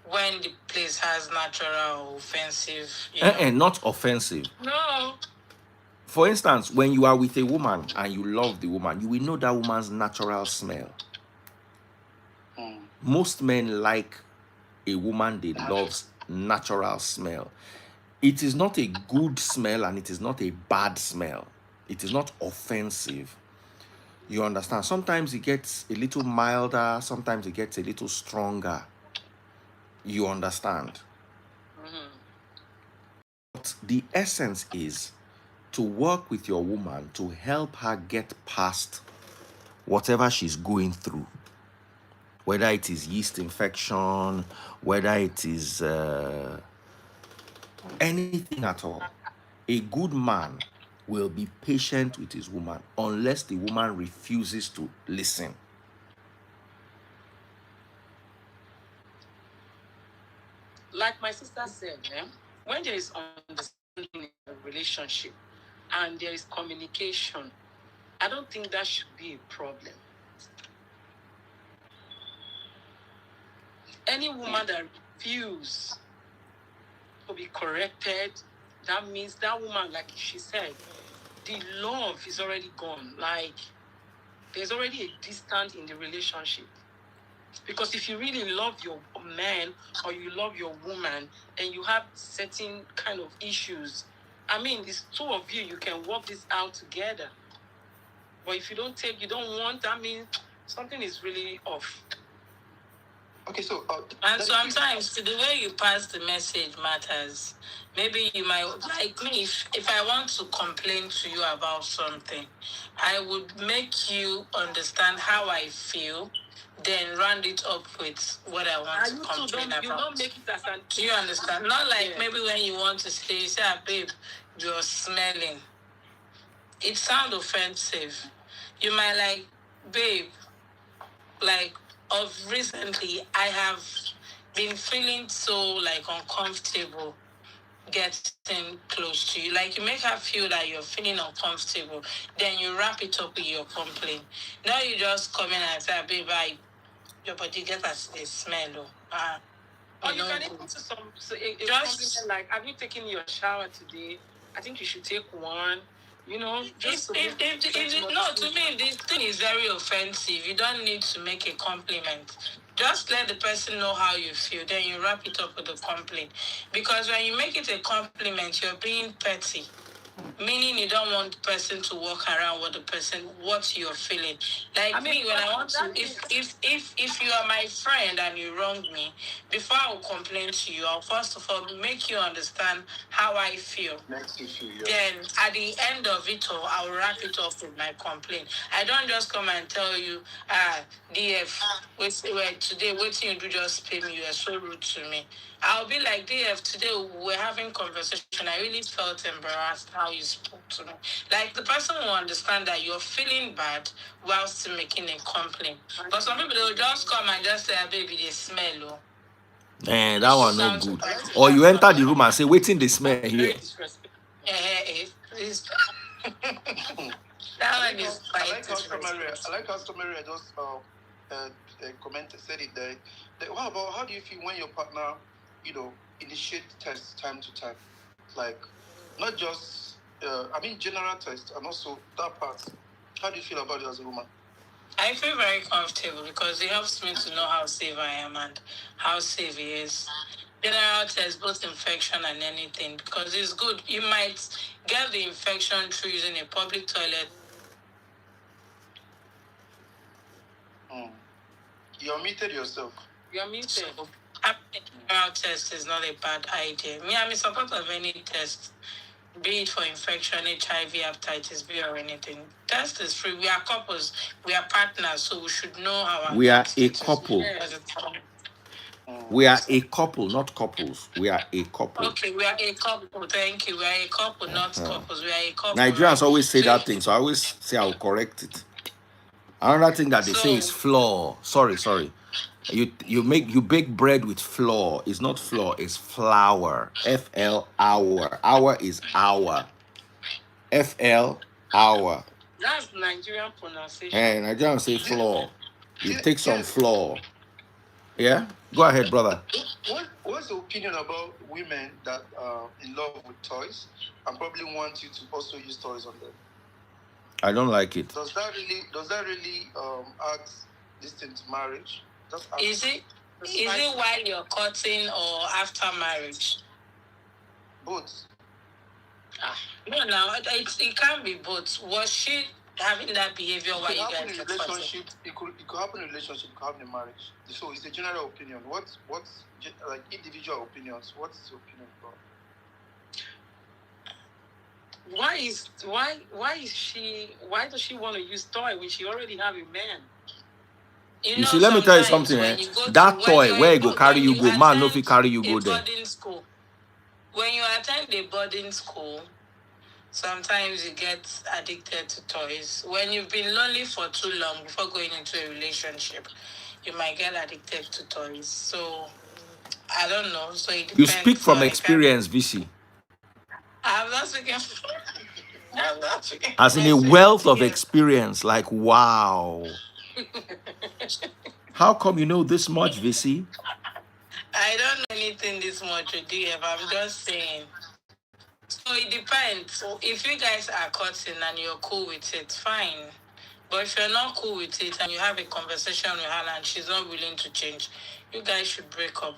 when the place has natural or offensive, Not offensive. No. For instance, when you are with a woman and you love the woman, you will know that woman's natural smell. Most men like a woman they love's natural smell. It is not a good smell and it is not a bad smell. It is not offensive. You understand? Sometimes it gets a little milder, sometimes it gets a little stronger. You understand? But the essence is to work with your woman to help her get past whatever she's going through. Whether it is yeast infection, whether it is anything at all. A good man will be patient with his woman unless the woman refuses to listen. Like my sister said, when there is understanding in a relationship and there is communication, I don't think that should be a problem. Any woman that refuses to be corrected, that means that woman, like she said, the love is already gone. Like, there's already a distance in the relationship. Because if you really love your man or you love your woman and you have certain kind of issues, I mean, these two of you, you can work this out together. But if you don't want, that means something is really off. Okay, so and sometimes the way you pass the message matters. Maybe you might, like me, if I want to complain to you about something, I would make you understand how I feel, then round it up with what I want to complain about. You don't make it as an... Do you understand? Not like maybe when you want to say, you say, babe, you're smelling. It sounds offensive. You might like, babe, like, of recently, I have been feeling so like uncomfortable getting close to you. Like, you make her feel that you're feeling uncomfortable, then you wrap it up with your complaint. Now you just come in and say, babe, your body gets a smell. Or you can even put some compliment like, have you taken your shower today? I think you should take one. You know, just to me, this thing is very offensive. You don't need to make a compliment. Just let the person know how you feel. Then you wrap it up with a complaint. Because when you make it a compliment, you're being petty. Meaning you don't want the person to walk around with the person what you're feeling. Like, I mean, when I want to, if you are my friend and you wrong me, before I will complain to you, I'll first of all make you understand how I feel. Makes you feel. Then at the end of it all, I'll wrap it up with my complaint. I don't just come and tell you, DF, today waiting you do just pay me. You are so rude to me. I'll be like, DF, today we're having conversation. I really felt embarrassed how you spoke to me. Like, the person will understand that you're feeling bad while still making a complaint. But some people, they'll just come and just say, baby, they smell. That one not good. Or you enter the room and say, waiting, they smell here. That one is I like how Mary just commented, said it there. What about, how do you feel when your partner, initiate tests time to time? Like, not just, general tests, and also that part. How do you feel about it as a woman? I feel very comfortable because it helps me to know how safe I am and how safe he is. General test, both infection and anything, because it's good. You might get the infection through using a public toilet. You're muted yourself. You're muted. So, having a general test is not a bad idea. Me, I'm in support of any test, be it for infection, HIV, hepatitis B, or anything. Test is free. We are couples. We are partners, so we should know our... We are a couple. We are a couple, not couples. We are a couple. Okay, we are a couple. Thank you. We are a couple, not couples. We are a couple. Nigerians right? always say So- that thing, so I always say I'll correct it. Another thing that they say is So- flour. Sorry. You bake bread with flour. It's not flour, it's flour. FL hour. Hour is hour. FL hour. That's Nigerian pronunciation. And Nigerians say flour. You take some flour. Yeah? Go ahead, brother. What's your opinion about women that are in love with toys and probably want you to also use toys on them? I don't like it. Does that really add this thing to marriage? Is it while you're courting or after marriage? Both. No, it can't be both. Was she having that behavior while you guys were courting? It could happen in a relationship, it could happen in marriage. So it's a general opinion. What's like individual opinions? What's your opinion about? Why does she want to use toy when she already have a man? You see, let me tell you something. That toy, where it go carry you go, man, no fit carry you go there. School. When you attend a boarding school, sometimes you get addicted to toys. When you've been lonely for too long before going into a relationship, you might get addicted to toys. So I don't know. So it depends. You speak from experience, VC. I'm not speaking. As in a wealth of experience, like wow. How come you know this much, VC? I don't know anything this much, DF. I'm just saying. So it depends. So if you guys are cutting and you're cool with it, fine. But if you're not cool with it and you have a conversation with her and she's not willing to change, you guys should break up.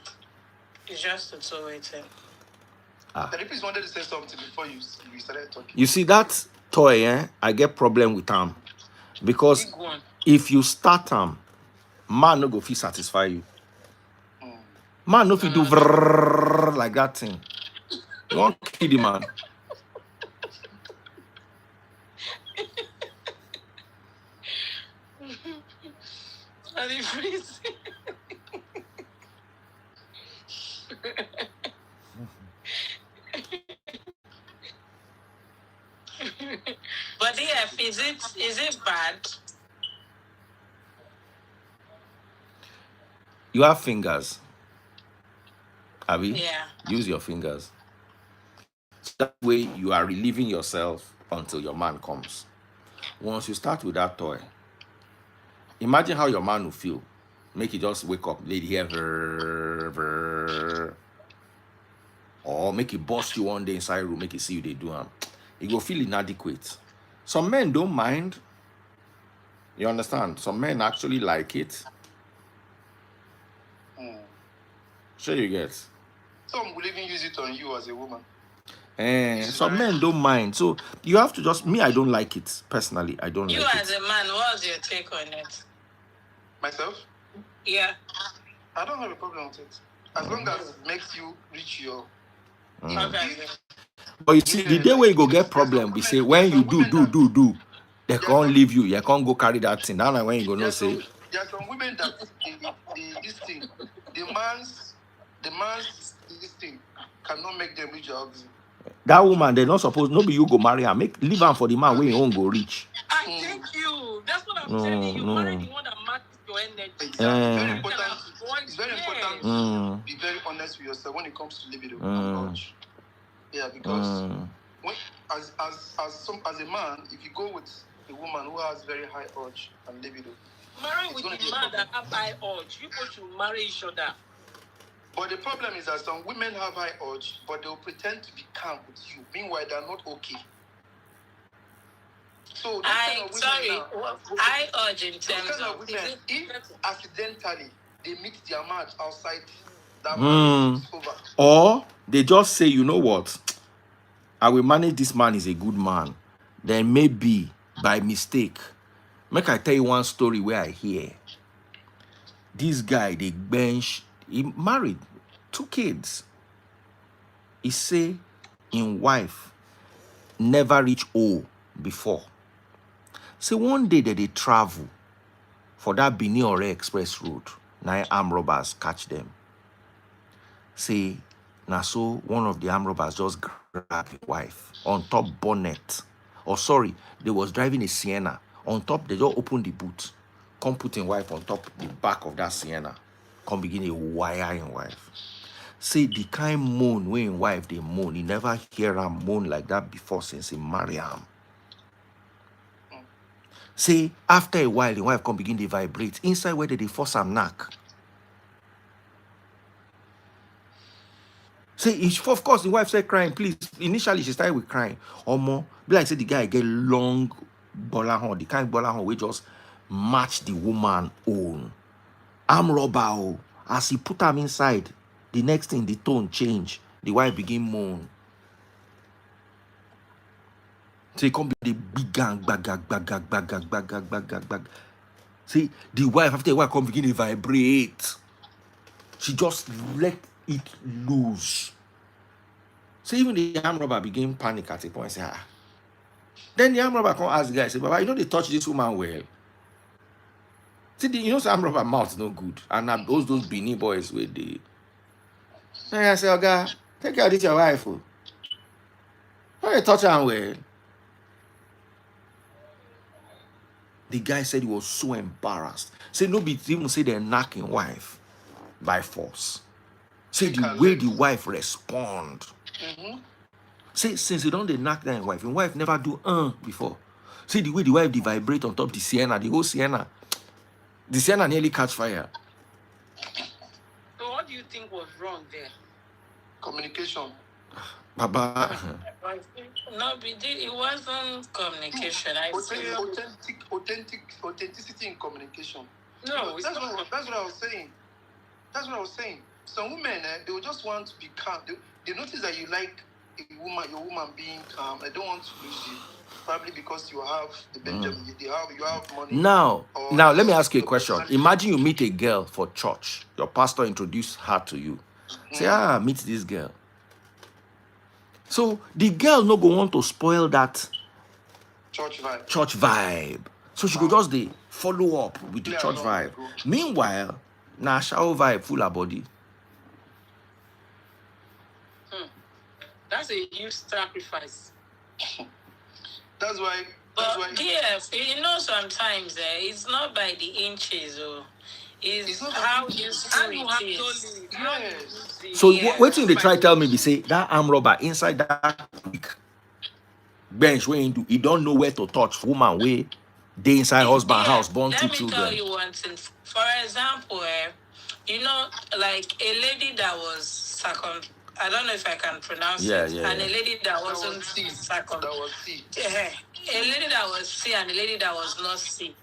It's just a two-way thing. Please wanted to say something before you started talking. You see that toy, I get problem with them. Because if you start them, man no go fit satisfy you. Man no fit do vrrrr like that thing. You want kill the man. But yeah, is it bad? You have fingers. Abi? Yeah. Use your fingers. So that way you are relieving yourself until your man comes. Once you start with that toy, imagine how your man will feel. Make it just wake up, lady here, or make it bust you one day inside room, make it see you they do them. It will feel inadequate. Some men don't mind. You understand? Some men actually like it. Sure you get. Some will even use it on you as a woman. Some men don't mind. So you have to just, me, I don't like it. Personally, I don't like it. You as a man, what's your take on it? Myself? Yeah. I don't have a problem with it. As long as it makes you reach your... But you see, the day where you go get problem, we say, when you do, they can't leave you. You can't go carry that thing. That's when you go no say. There are some women that this thing, the man's this thing cannot make them reach your orgasm. That woman, they're not supposed, nobody you go marry her. Leave her for the man where you won't go reach. Thank you. That's what I'm telling you. Marry the one that matches your energy. It's very important to be very honest with yourself when it comes to libido and urge. Yeah, because when, as a man, if you go with a woman who has very high urge and libido, marry with a man that have high urge. You both should marry each other. But the problem is that some women have high urge, but they'll pretend to be calm with you. Meanwhile, they're not okay. So high urge in terms of women, if accidentally they meet their match outside, that marriage is over. Or they just say, you know what? I will manage this man is a good man. Then maybe by mistake. Make I tell you one story where I hear. This guy, they bench, he married 2 kids. He say in wife never reach O before. So one day that they travel for that Benin Ore Express road. Now armed robbers catch them. Say, now so one of the armed robbers just grabbed his wife on top bonnet. Or sorry, they was driving a Sienna. On top, they just opened the boot. Come put his wife on top the back of that Sienna. Come begin a wire in wife. Say the kind moan when his wife they moan. He never hear her moan like that before since he marry am. Say after a while, the wife come begin to vibrate. Inside where they force am knack. Say, of course, the wife said crying, please. Initially, she started with crying. Or more. Be like, say, the guy get long bola horn. The kind bola horn we just match the woman own. Arm robber. As he put him inside, the next thing, the tone change. The wife begin moan. So it come be the big gang, bag. See, the wife, after the wife come begin to vibrate. She just let it loose. So even the arm robber begin panic at a point. Say, ah. Then the arm robber come ask the guy, say, Baba, you know they touch this woman well. See, you know, the arm robber mouth no good. And those Benin boys with the. Then I say, okay, take care of this your wife. Why you touch her well? The guy said he was so embarrassed. Say, no be even say they're knocking wife by force. Say the way the wife respond. Say since you don't they knock that wife, and wife never do before. See the way the wife they vibrate on top the Sienna, the whole Sienna. The Sienna nearly catch fire. So what do you think was wrong there? Communication. Baba. No, it wasn't communication. Authenticity in communication. No, that's what I was saying. That's what I was saying. Some women, they will just want to be calm. They notice that you like a woman, your woman being calm. They don't want to lose you. Probably because you have the Benjamin, you have money. Now, let me ask you a question. Imagine you meet a girl for church. Your pastor introduced her to you. Say, meet this girl. So the girl no go want to spoil that church vibe. So she go just follow up with the church vibe. Meanwhile, na shower vibe full her body. That's a huge sacrifice. That's why. DF, you know, sometimes it's not by the inches, or it's how you see it. So what thing they try tell me? They say that arm robber inside that quick bench where he don't know where to touch woman where they inside husband house born 2 children. Let me tell you one thing. For example, you know, like a lady that was I don't know if I can pronounce it. And a lady that wasn't circum. That was C. A lady that was C and a lady that was not C.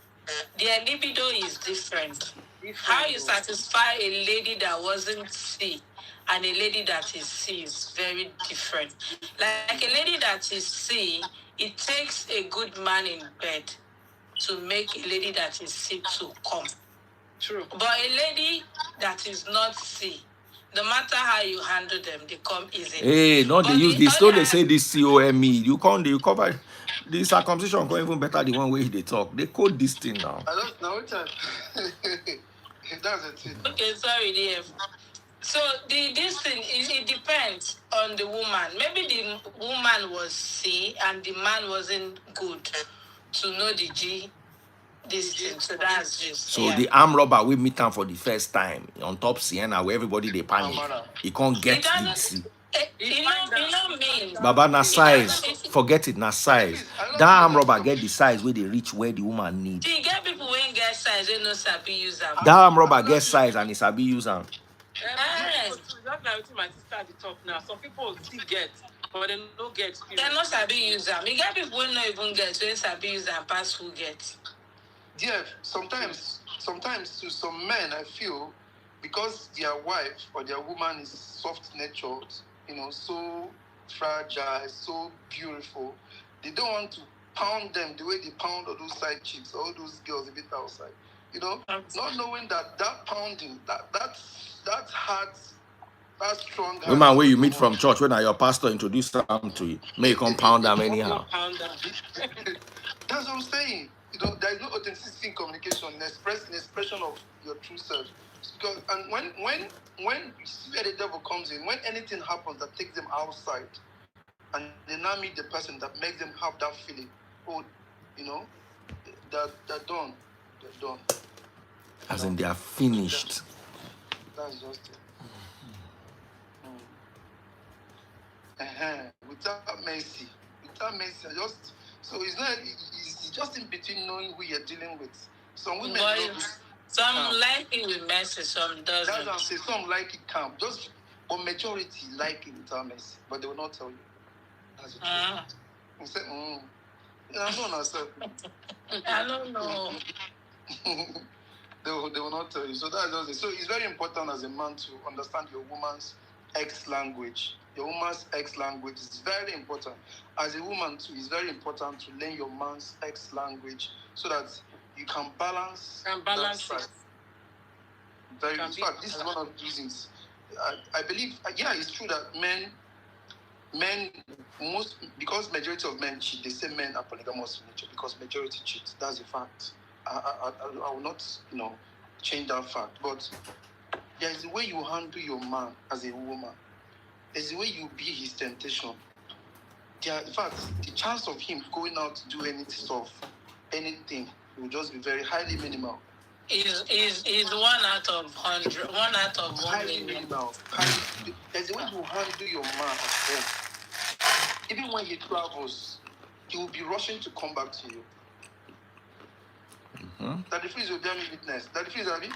Their libido is different. How you satisfy a lady that wasn't C and a lady that is C is very different. Like a lady that is C, it takes a good man in bed to make a lady that is C to come. True. But a lady that is not C, no matter how you handle them, they come easily. Hey, no, they use this. So they say this COME. You cover the circumcision go even better the one way they talk. They code this thing now. I don't know what time. That's it. Okay, sorry, DF. So this thing it depends on the woman. Maybe the woman was C and the man wasn't good to know the G. This thing. So that's just the arm robber we meet him for the first time on top Sienna where everybody they panic. He can't get it. You know me. Baba na size. Forget it, na size. That arm robber get the size where they reach where the woman need. You get people when get size, they no sabi use them. That arm robber get size and he sabi use them. That's like my sister at the top now. Some people still get, but they don't get experience. They no sabi use them. You get people when no even get, so they sabi use them pass who get. Yeah, sometimes to some men, I feel, because their wife or their woman is soft-natured, so fragile, so beautiful, they don't want to pound them the way they pound all those side chicks, all those girls a bit outside. Not knowing that pounding, that heart, that strong heart. Woman where you meet from church, when your pastor introduced them to you, may you come pound them anyhow. That's what I'm saying. there is no authenticity in communication, in expression of your true self. Because and when you see where the devil comes in, when anything happens that takes them outside, and they now meet the person that makes them have that feeling, oh, they're done. They're done. As in they are finished. That's just it. Without mercy. So it's just in between knowing who you're dealing with. Some women some like it with mercy, some doesn't. That's what I'm saying. Some like it calm. But majority like it without mercy. But they will not tell you. That's the truth. You say, I don't know. I don't know. They will not tell you. So that's just it. So it's very important as a man to understand your woman's X language. Your woman's X language is very important. As a woman too, it's very important to learn your man's X language so that you can balance. It. Very. In fact, this is one of the reasons. I believe. Yeah, it's true that men because majority of men cheat. They say men are polygamous in nature because majority cheat. That's a fact. I will not change that fact. But there is a way you handle your man as a woman. There's a way you be his temptation. In fact, the chance of him going out to do anything will just be very highly minimal. Is 1 out of 100, 1 out of 1 highly minimal. There's a way you handle your man at home. Even when he travels, he will be rushing to come back to you. That the freeze will bear me witness. That the freeze, Abby.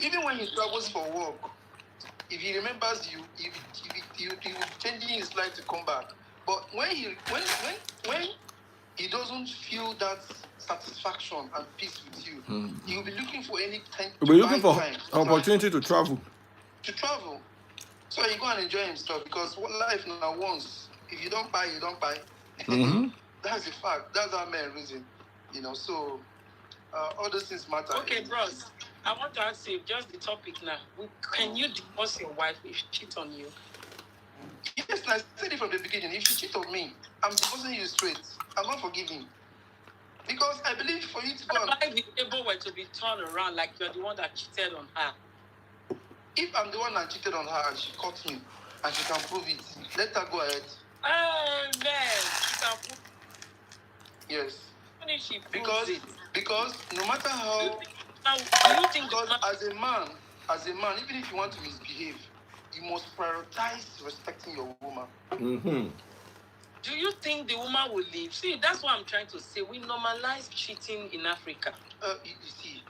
Even when he travels for work, if he remembers you, he will changing his life to come back. But when he doesn't feel that satisfaction and peace with you, he will be looking for any time. He'll be looking for opportunity to travel. So he go and enjoy himself because life now once. If you don't buy, you don't buy. That's the fact. That's how men reason. So all those things matter. Okay, bros. I want to ask you just the topic now. Can you divorce your wife if she cheats on you? Yes, I said it from the beginning. If she cheats on me, I'm divorcing you straight. I'm not forgiving. Because I believe for you to go and... If the table were to be turned around like you're the one that cheated on her. If I'm the one that cheated on her and she caught me and she can prove it, let her go ahead. Oh, man. She can prove it. Yes. When if she proves it? Because no matter how... Because as a man, even if you want to misbehave, you must prioritize respecting your woman. Do you think the woman will leave? See, that's what I'm trying to say. We normalize cheating in Africa. You see,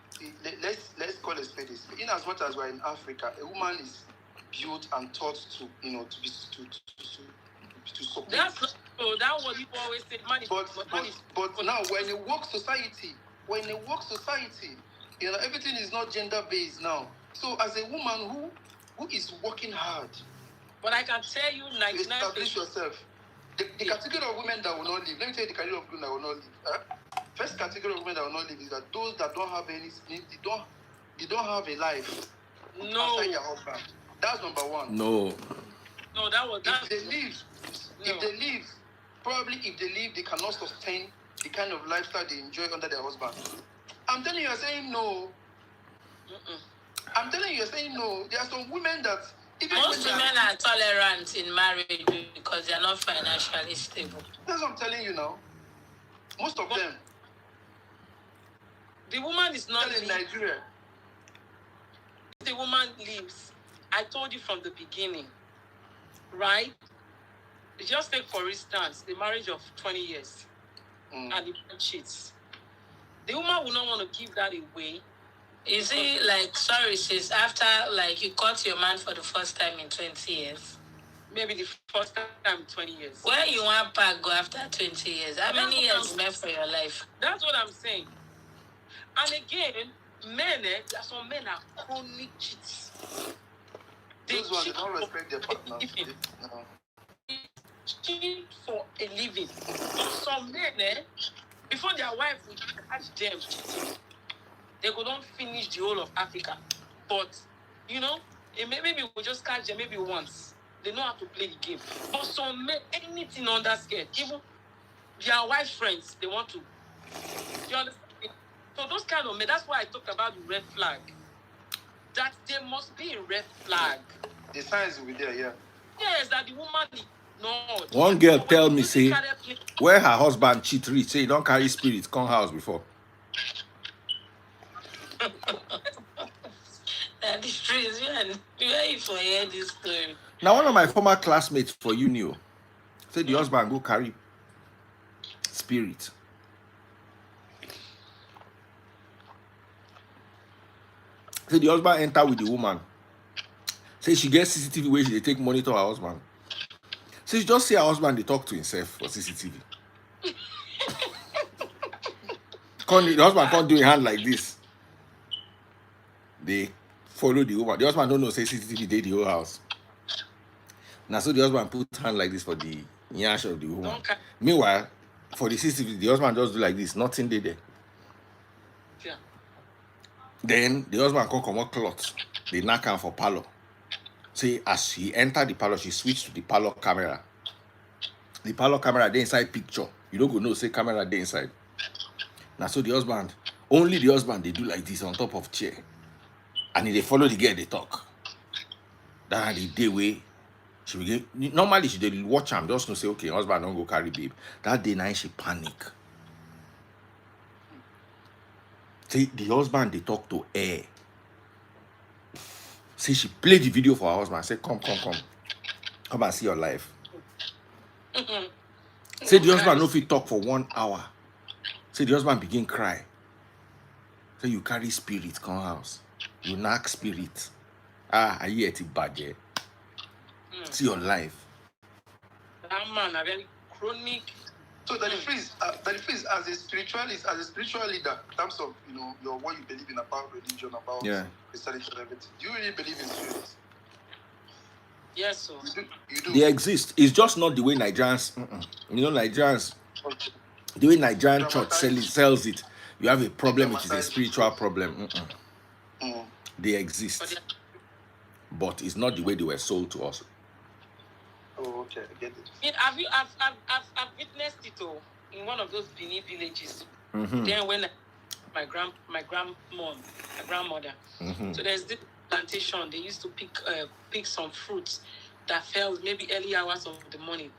let's call it spade. In as much as we're in Africa, a woman is built and taught to support. That's not so. That's what people always say. But now, when you work society, everything is not gender based now. So as a woman who is working hard, but I can tell you, 99%. Establish yourself. The category of women that will not leave. Let me tell you the category of women that will not leave. First category of women that will not leave is that those that don't have any, they don't have a life outside their husband. That's number one. No, if they leave, they cannot sustain the kind of lifestyle they enjoy under their husband. I'm telling you, you're saying no. I'm telling you, you're saying no. There are some women that most women are tolerant in marriage because they are not financially stable. That's what I'm telling you now. Most of them. The woman is not in Nigeria. The woman leaves. I told you from the beginning, right? Just take for instance the marriage of 20 years and the man cheats. The woman will not want to give that away. Is it like, sorry sis, after like you caught your man for the first time in 20 years? Maybe the first time in 20 years. Where you want to go after 20 years? How many years left for your life? That's what I'm saying. And again, men, there are some men are chronic cheats. Those ones don't respect their partners. They cheat for a living. But some men, before their wife will catch them cheating, they could not finish the whole of Africa. But, maybe we'll just catch them maybe once. They know how to play the game. But some men, anything on that scale, even their wife friends, they want to You understand? So those kind of men, that's why I talked about the red flag. That there must be a red flag. The signs will be there, yeah. Yes, that the woman is not. One girl So when tell you me, use say, the carrier play- where her husband cheat reach, say, he don't carry spirit, come house before. That is crazy. Where you for hear this story? Now, one of my former classmates for uni say the husband go carry spirit. Say the husband enter with the woman. Say she gets CCTV where she dey take monitor her husband. Say she just see her husband, they talk to himself for CCTV. The husband can't do a hand like this. They follow the woman. The husband don't know say CCTV dey the whole house. Now so the husband put hand like this for the nyash of the woman. Don't ca- Meanwhile, for the CCTV, the husband just do like this, nothing dey there. Yeah. Then the husband come out cloth. They knock am for parlor. Say as she enter the parlor, she switch to the parlor camera. The parlor camera dey inside picture. You don't go know say camera dey inside. Now so the husband, only the husband they do like this on top of chair. And they follow the girl they talk. That the day way she begin normally she dey watch am, just to say, okay, husband don't go carry babe. That day night she panic. Say the husband they talk to her. Say she play the video for her husband. Say, come and see your life. Say the husband no fit talk for 1 hour. Say the husband begin cry. Say you carry spirit come house. You knack spirit. Are you at it bad yet? See your life. That man a very chronic. So that the freeze, as a spiritualist, as a spiritual leader, in terms of your what you believe in about religion, about Christianity and everything, do you really believe in spirits? Yes, so You do. They exist. It's just not the way Nigerians. Nigerians. Okay. The way Nigerian church sells it, you have a problem which is a spiritual problem. They exist, but it's not the way they were sold to us. Oh, okay, I get it. I've witnessed it all in one of those Benin villages. Then when my grandmother. So there's this plantation. They used to pick some fruits that fell maybe early hours of the morning.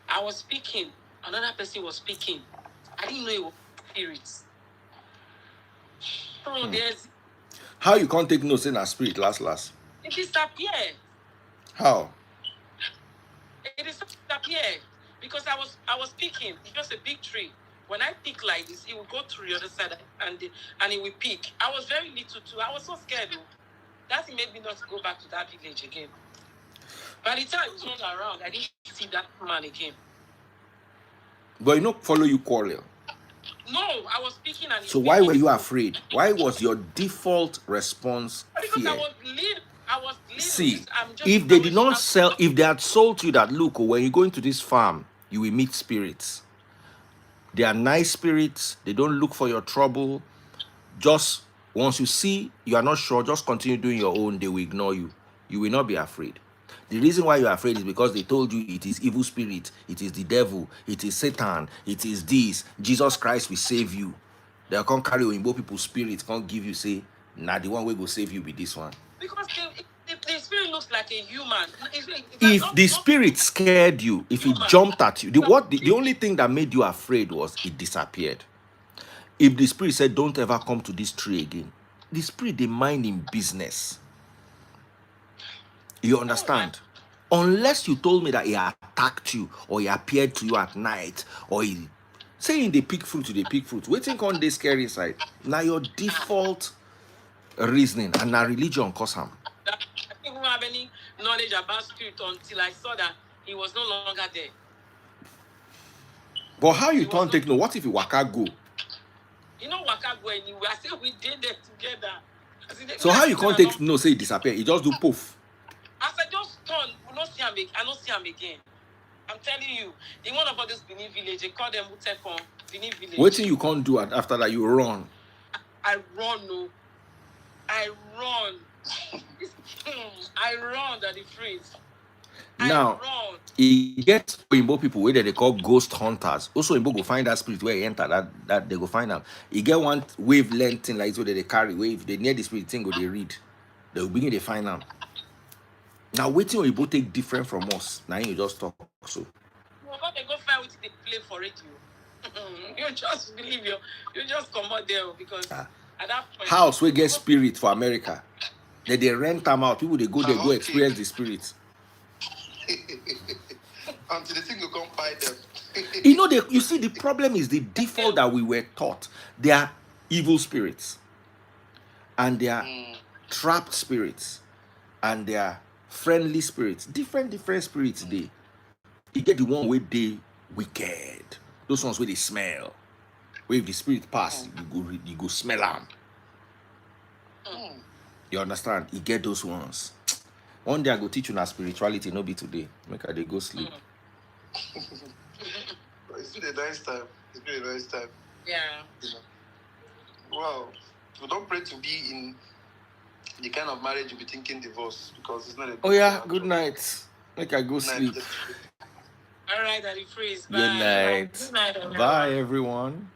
I was speaking. Another person was speaking. I didn't know it was spirits. So there's. How you can't take no sin as spirit last? It disappeared. How? It disappeared because I was picking. It's just a big tree. When I pick like this, it will go through the other side and it will pick. I was very little too. I was so scared though. That made me not go back to that village again. By the time I turned around, I didn't see that man again. But follow you quarrel. No, I was speaking and. So why were you afraid? Why was your default response because fear? I was little. See, if they did not sell, if they had sold you that, look, when you go into this farm, you will meet spirits. They are nice spirits. They don't look for your trouble. Just once you see you are not sure, just continue doing your own. They will ignore you. You will not be afraid. The reason why you're afraid is because they told you it is evil spirit, it is the devil, it is Satan, it is this. Jesus Christ will save you. They can't carry Oyinbo people's spirit, can't give you, say, nah, the one way will save you be this one. Because the spirit looks like a human. If the spirit scared you, if it jumped at you, the only thing that made you afraid was it disappeared. If the spirit said, don't ever come to this tree again, the spirit, they mind in business. You understand? Unless you told me that he attacked you or he appeared to you at night or he saying they pick fruit, waiting on the scary side. Now your default reasoning and now religion cause harm. I didn't have any knowledge about spirit until I saw that he was no longer there. But how you can't take no? What if you waka go? Waka go anywhere. I said we did that together. So how you can't take no? Say he disappear. He just do poof. As I just turned, I don't see him again. I'm telling you, in one of those Benin village, they call them Utekon, Benin village. What thing you can't do after that? You run. I run, no. I run. I run that the freeze. Now, I run. he gets Imbo people where they call ghost hunters. Also, Imbo go find that spirit where he enter that they go find them. He get one wavelength thing like so that they carry wave. They near the spirit thing go they read. They will begin to find them. Now, waiting Imbo take different from us. Now you just talk so. Well, but they go find what they play for radio. You just believe you just come out there because at that point House we get spirit for America. They rent them out. People they go there go experience the spirit. Until the thing will come buy them. You know, you see, the problem is the default that we were taught. They are evil spirits, and they are trapped spirits, and they are friendly spirits. Different spirits. They, you get the one where they wicked. Those ones where they smell. Where if the spirit pass, you go smell them. You understand? You get those ones. One day I go teach you na spirituality, no be today. Make they go sleep. It's been a nice time. It's been a nice time. Yeah. Wow. We don't pray to be in the kind of marriage you'll be thinking divorce because it's not a Oh yeah, good night. Make I go sleep. All right, Daddy Freeze. Bye. Good night. Good night, everyone. Bye everyone.